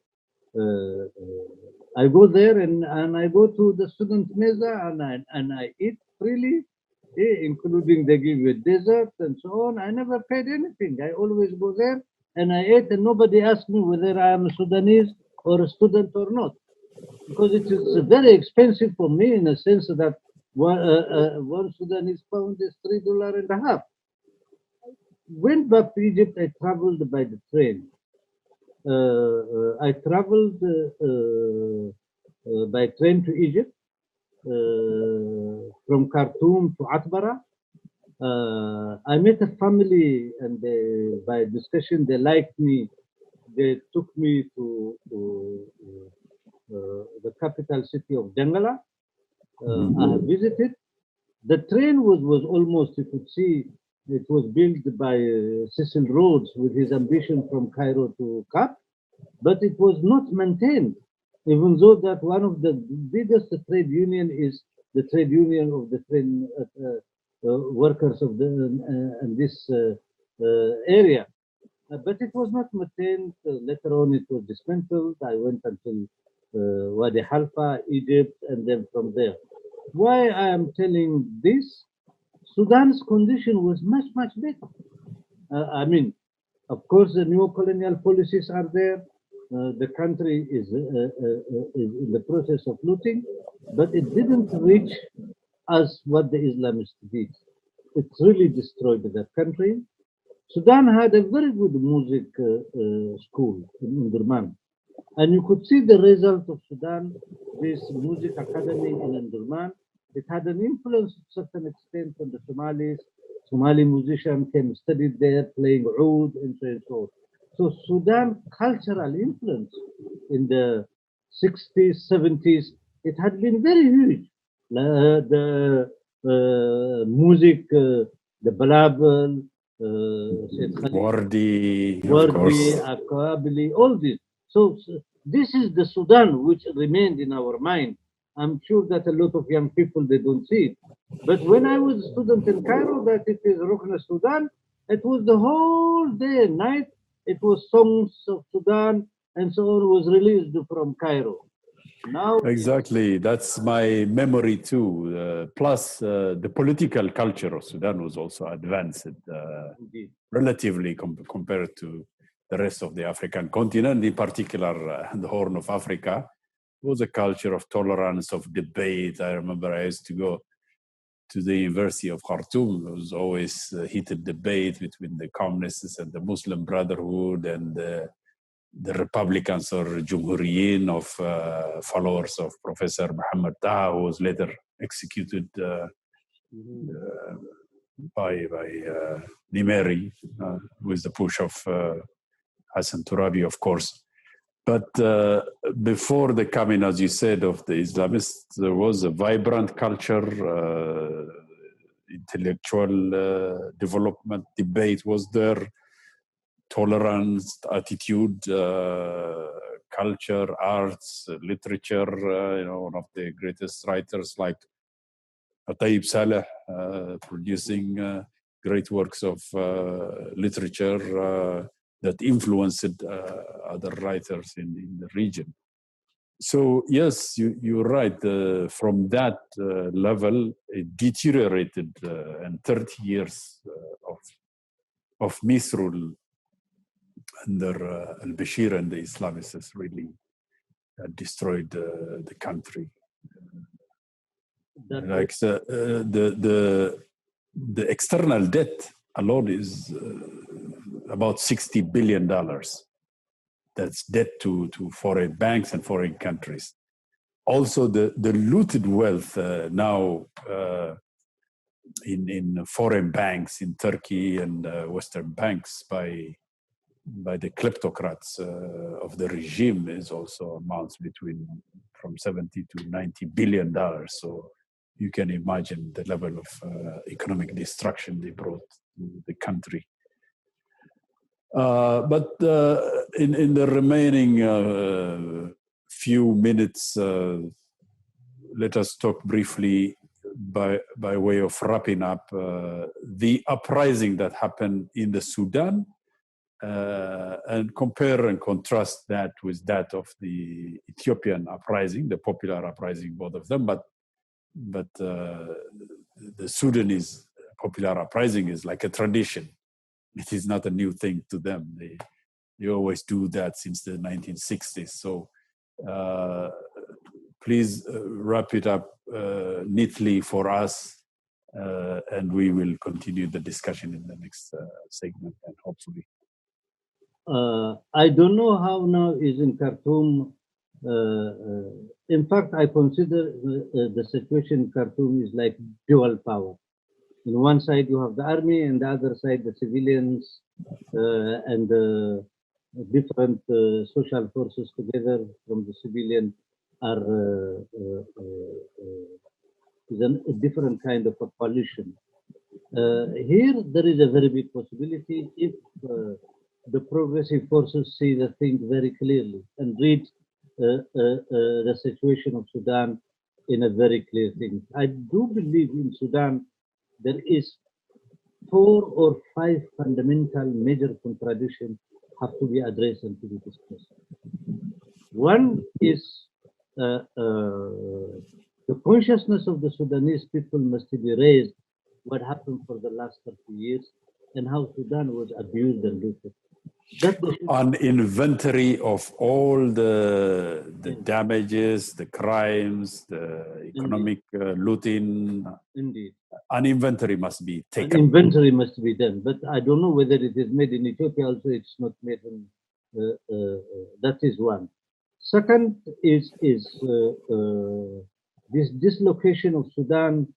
I go there and I go to the student mesa and I eat freely, including they give you dessert and so on. I never paid anything. I always go there and I ate, and nobody asked me whether I am a Sudanese or a student or not, because it is very expensive for me in a sense that one Sudanese pound is $3.50. Went back to Egypt. I traveled by the train. I traveled by train to Egypt, from Khartoum to Atbara. I met a family, and by discussion, they liked me. They took me to the capital city of Dangala. I have visited. The train was almost, you could see, it was built by Cecil Rhodes with his ambition from Cairo to Cap, but it was not maintained, even though that one of the biggest trade union is the trade union of the train workers of this area. But it was not maintained. Later on, it was dismantled. I went until Wadi Halfa, Egypt, and then from there. Why I am telling this? Sudan's condition was much, much better. I mean, of course, the new colonial policies are there. The country is in the process of looting, but it didn't reach as what the Islamists did. It really destroyed that country. Sudan had a very good music school in Undurman. And you could see the result of Sudan, this music academy in Undurman. It had an influence to a certain extent on the Somalis. Somali musicians came studied there, playing oud and so on. So Sudan cultural influence in the 60s, 70s, it had been very huge. The music, the balabal, Wardi, Akabili, all this. So this is the Sudan which remained in our mind. I'm sure that a lot of young people, they don't see it. But when I was a student in Cairo, that it is Rukn Sudan, it was the whole day and night. It was songs of Sudan and so on was released from Cairo. Now, exactly, that's my memory too. Plus, the political culture of Sudan was also advanced, relatively compared to the rest of the African continent, in particular the Horn of Africa. It was a culture of tolerance, of debate. I remember I used to go to the University of Khartoum. There was always heated debate between the communists and the Muslim Brotherhood and the Republicans or Jumhuriyin of followers of Professor Mohamed, who was later executed by Nimeri with the push of Hassan Turabi, of course. But before the coming, as you said, of the Islamists, there was a vibrant culture, intellectual development, debate was there, tolerance, attitude, culture, arts, literature. One of the greatest writers like Tayyib Saleh, producing great works of literature that influenced other writers in the region. So yes, you're right. From that level, it deteriorated, and 30 years of misrule under al-Bashir and the Islamists has really destroyed the country. Like the external debt alone is about $60 billion. That's debt to foreign banks and foreign countries. Also, the looted wealth now in foreign banks in Turkey and Western banks by the kleptocrats of the regime is also amounts between from 70 to 90 billion dollars. So you can imagine the level of economic destruction they brought to the country. But in the remaining few minutes, let us talk briefly by way of wrapping up the uprising that happened in the Sudan, and compare and contrast that with that of the Ethiopian uprising, the popular uprising, both of them. But the Sudanese popular uprising is like a tradition. It is not a new thing to them. They always do that since the 1960s. So please wrap it up neatly for us, and we will continue the discussion in the next segment, and hopefully. I don't know how now is in Khartoum. In fact, I consider the situation in Khartoum is like dual power. On one side, you have the army, and the other side, the civilians and the different social forces together from the civilian are is a different kind of a coalition. Here, there is a very big possibility if the progressive forces see the thing very clearly and read the situation of Sudan in a very clear thing. I do believe in Sudan there is 4 or 5 fundamental major contradictions have to be addressed and to be discussed. One is the consciousness of the Sudanese people must be raised what happened for the last 30 years and how Sudan was abused and looted. An inventory of all the damages, the crimes, the economic looting. Indeed. An inventory must be taken. An inventory must be done, but I don't know whether it is made in Ethiopia also. It's not made in. That is one. Second is this dislocation of Sudan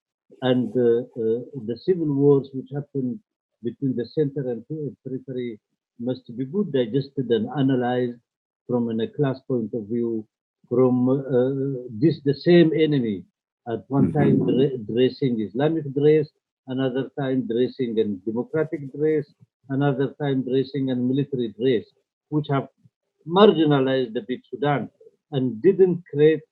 and the civil wars which happened between the center and periphery must be good digested and analyzed from a class point of view, from the same enemy at one time dressing Islamic dress, another time dressing in democratic dress, another time dressing in military dress, which have marginalized the big Sudan and didn't create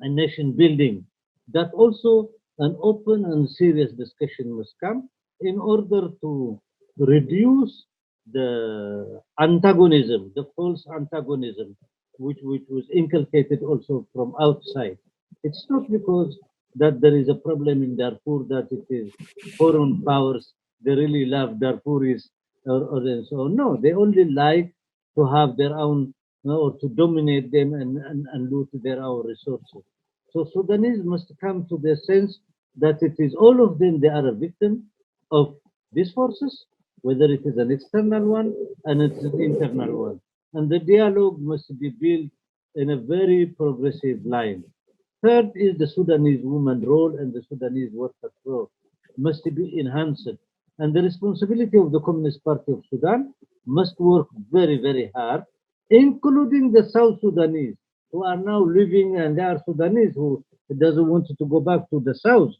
a nation building. That also an open and serious discussion must come in order to reduce the antagonism, the false antagonism, which was inculcated also from outside. It's not because that there is a problem in Darfur that it is foreign powers, they really love Darfuris or so on. No, they only like to have their own, or to dominate them and loot their own resources. So Sudanese must come to the sense that it is all of them, they are a victim of these forces, whether it is an external one and it's an internal one. And the dialogue must be built in a very progressive line. Third is the Sudanese woman role and the Sudanese worker role must be enhanced. And the responsibility of the Communist Party of Sudan must work very, very hard, including the South Sudanese who are now living, and they are Sudanese who doesn't want to go back to the South.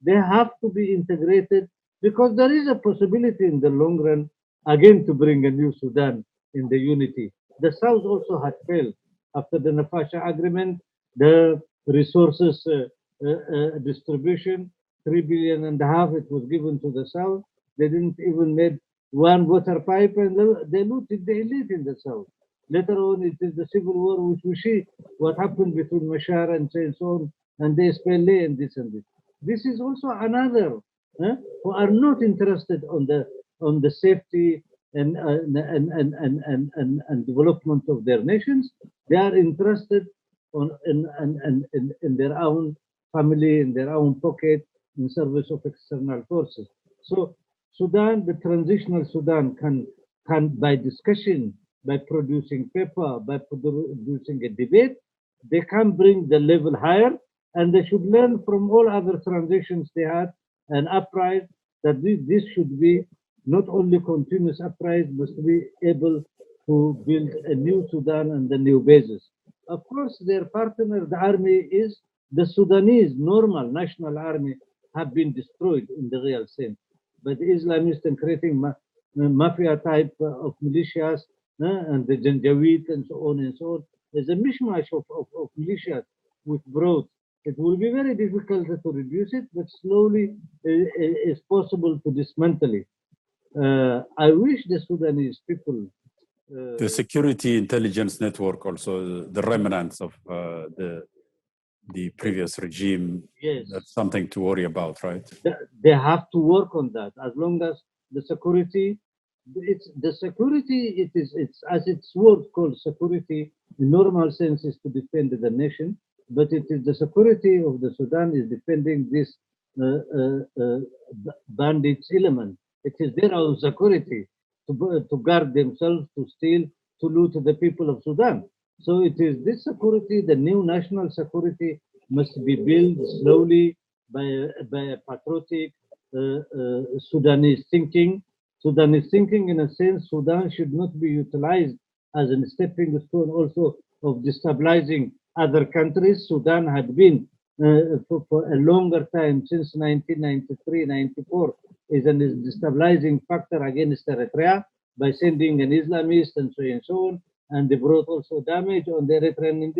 They have to be integrated because there is a possibility in the long run, again, to bring a new Sudan in the unity. The South also had failed after the Nafasha agreement, the resources distribution, 3.5 billion it was given to the South. They didn't even make one water pipe, and they looted the elite in the South. Later on, it is the civil war, which we see what happened between Mashar and so on, and the SPLA and this and this. This is also another who are not interested on the safety and development of their nations. They are interested in their own family, in their own pocket, in service of external forces. So Sudan, the transitional Sudan, can by discussion, by producing paper, by producing a debate, they can bring the level higher, and they should learn from all other transitions they had an uprising, that this should be not only continuous uprising, must be able to build a new Sudan and the new basis. Of course, their partner, the army, is the Sudanese normal national army, have been destroyed in the real sense. But the Islamists and creating mafia type of militias and the Janjaweed and so on and so on. There's a mishmash of militias with growth. It will be very difficult to reduce it, but slowly it's possible to dismantle it. I wish the Sudanese people. The security intelligence network, also the remnants of the previous regime, yes, that's something to worry about, right? They have to work on that. As long as the security, it's as its word called security. In normal sense is to defend the nation, but it is the security of the Sudan is defending this bandits element. It is their own security to guard themselves, to steal, to loot the people of Sudan. So it is this security, the new national security, must be built slowly by a patriotic Sudanese thinking. Sudanese thinking, in a sense, Sudan should not be utilized as a stepping stone also of destabilizing other countries. Sudan had been for a longer time, since 1993-94, is a destabilizing factor against Eritrea by sending an Islamist and so on, and they brought also damage on the Eritrean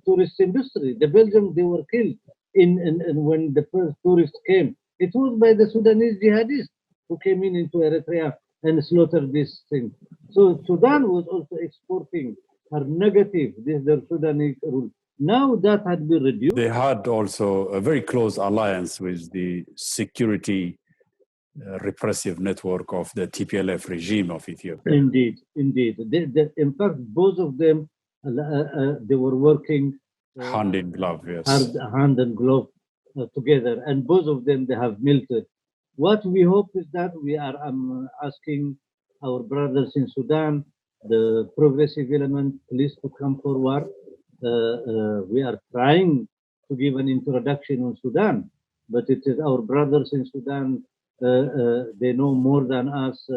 tourist industry. The Belgians, they were killed when the first tourists came. It was by the Sudanese jihadists who came into Eritrea and slaughtered this thing. So Sudan was also exporting her negative, their Sudanese rule. Now that had been reduced. They had also a very close alliance with the security repressive network of the TPLF regime of Ethiopia. Indeed. In fact, both of them, they were working hand in glove, yes. Hand and glove together, and both of them, they have melted. What we hope is that I'm asking our brothers in Sudan, the progressive element, please to come forward. We are trying to give an introduction on Sudan, but it is our brothers in Sudan, they know more than us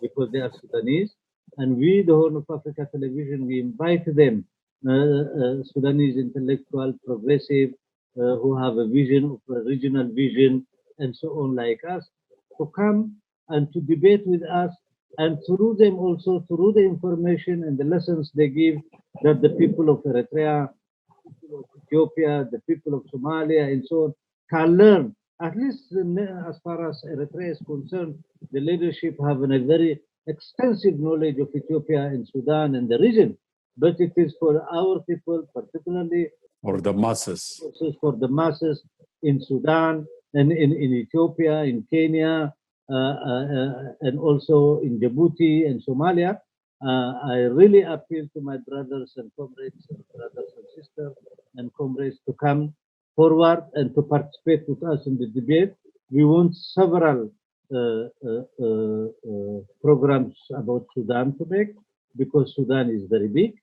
because they are Sudanese. And we, the Horn of Africa Television, we invite them, Sudanese intellectual, progressive, who have a vision of a regional vision and so on like us, to come and to debate with us, and through them also, through the information and the lessons they give, that the people of Eritrea, the people of Ethiopia, the people of Somalia and so on can learn. At least as far as Eritrea is concerned, the leadership have a very extensive knowledge of Ethiopia and Sudan and the region. But it is for our people, particularly for the masses. For the masses in Sudan and in Ethiopia, in Kenya, and also in Djibouti and Somalia. I really appeal to my brothers and comrades, brothers and sisters and comrades to come forward and to participate with us in the debate. We want several programs about Sudan to make, because Sudan is very big.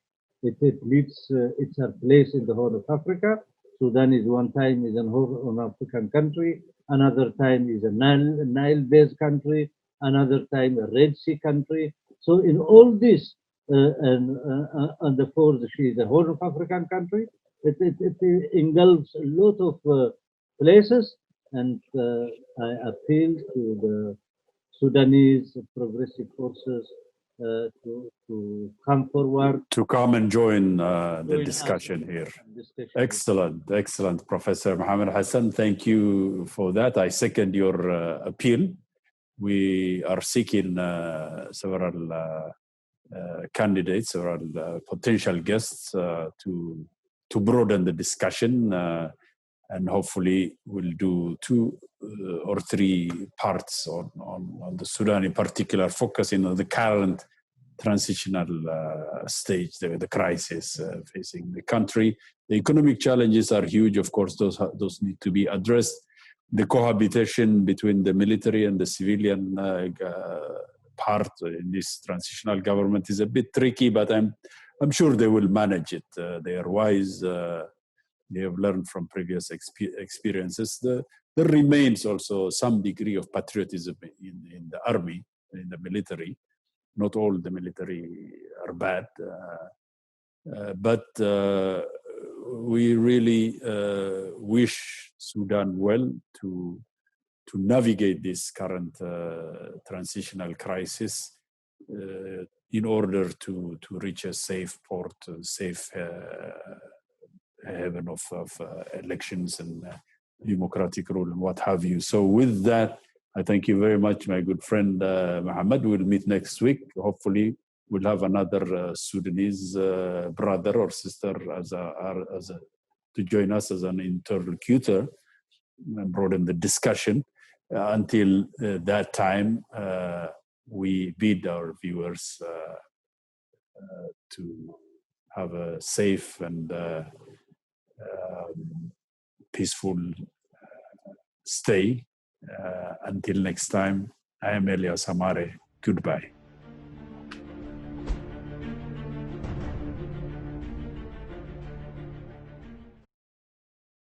It leads, it's a place in the Horn of Africa. Sudan is one time is an Horn African country, another time is a Nile-based country, another time a Red Sea country. So in all this, and the fourth, she is a Horn of African country. It engulfs a lot of places, and I appeal to the Sudanese progressive forces to come forward. To come and join the discussion here. Excellent, Professor Mohamed Hassan. Thank you for that. I second your appeal. We are seeking several candidates, several potential guests to broaden the discussion, and hopefully we'll do 2 or 3 parts on the Sudan in particular, focusing on the current transitional stage, the crisis facing the country. The economic challenges are huge, of course, those need to be addressed. The cohabitation between the military and the civilian part in this transitional government is a bit tricky, but I'm sure they will manage it. They are wise. They have learned from previous experiences. there remains also some degree of patriotism in the army, in the military. Not all the military are bad, but we really wish Sudan well to navigate this current transitional crisis in order to reach a safe port, safe haven of elections and democratic rule and what have you. So with that, I thank you very much, my good friend Mohamed. We'll meet next week. Hopefully, we'll have another Sudanese brother or sister to join us as an interlocutor and broaden the discussion. Until that time, we bid our viewers to have a safe and peaceful stay. Until next time, I am Elias Amare. Goodbye.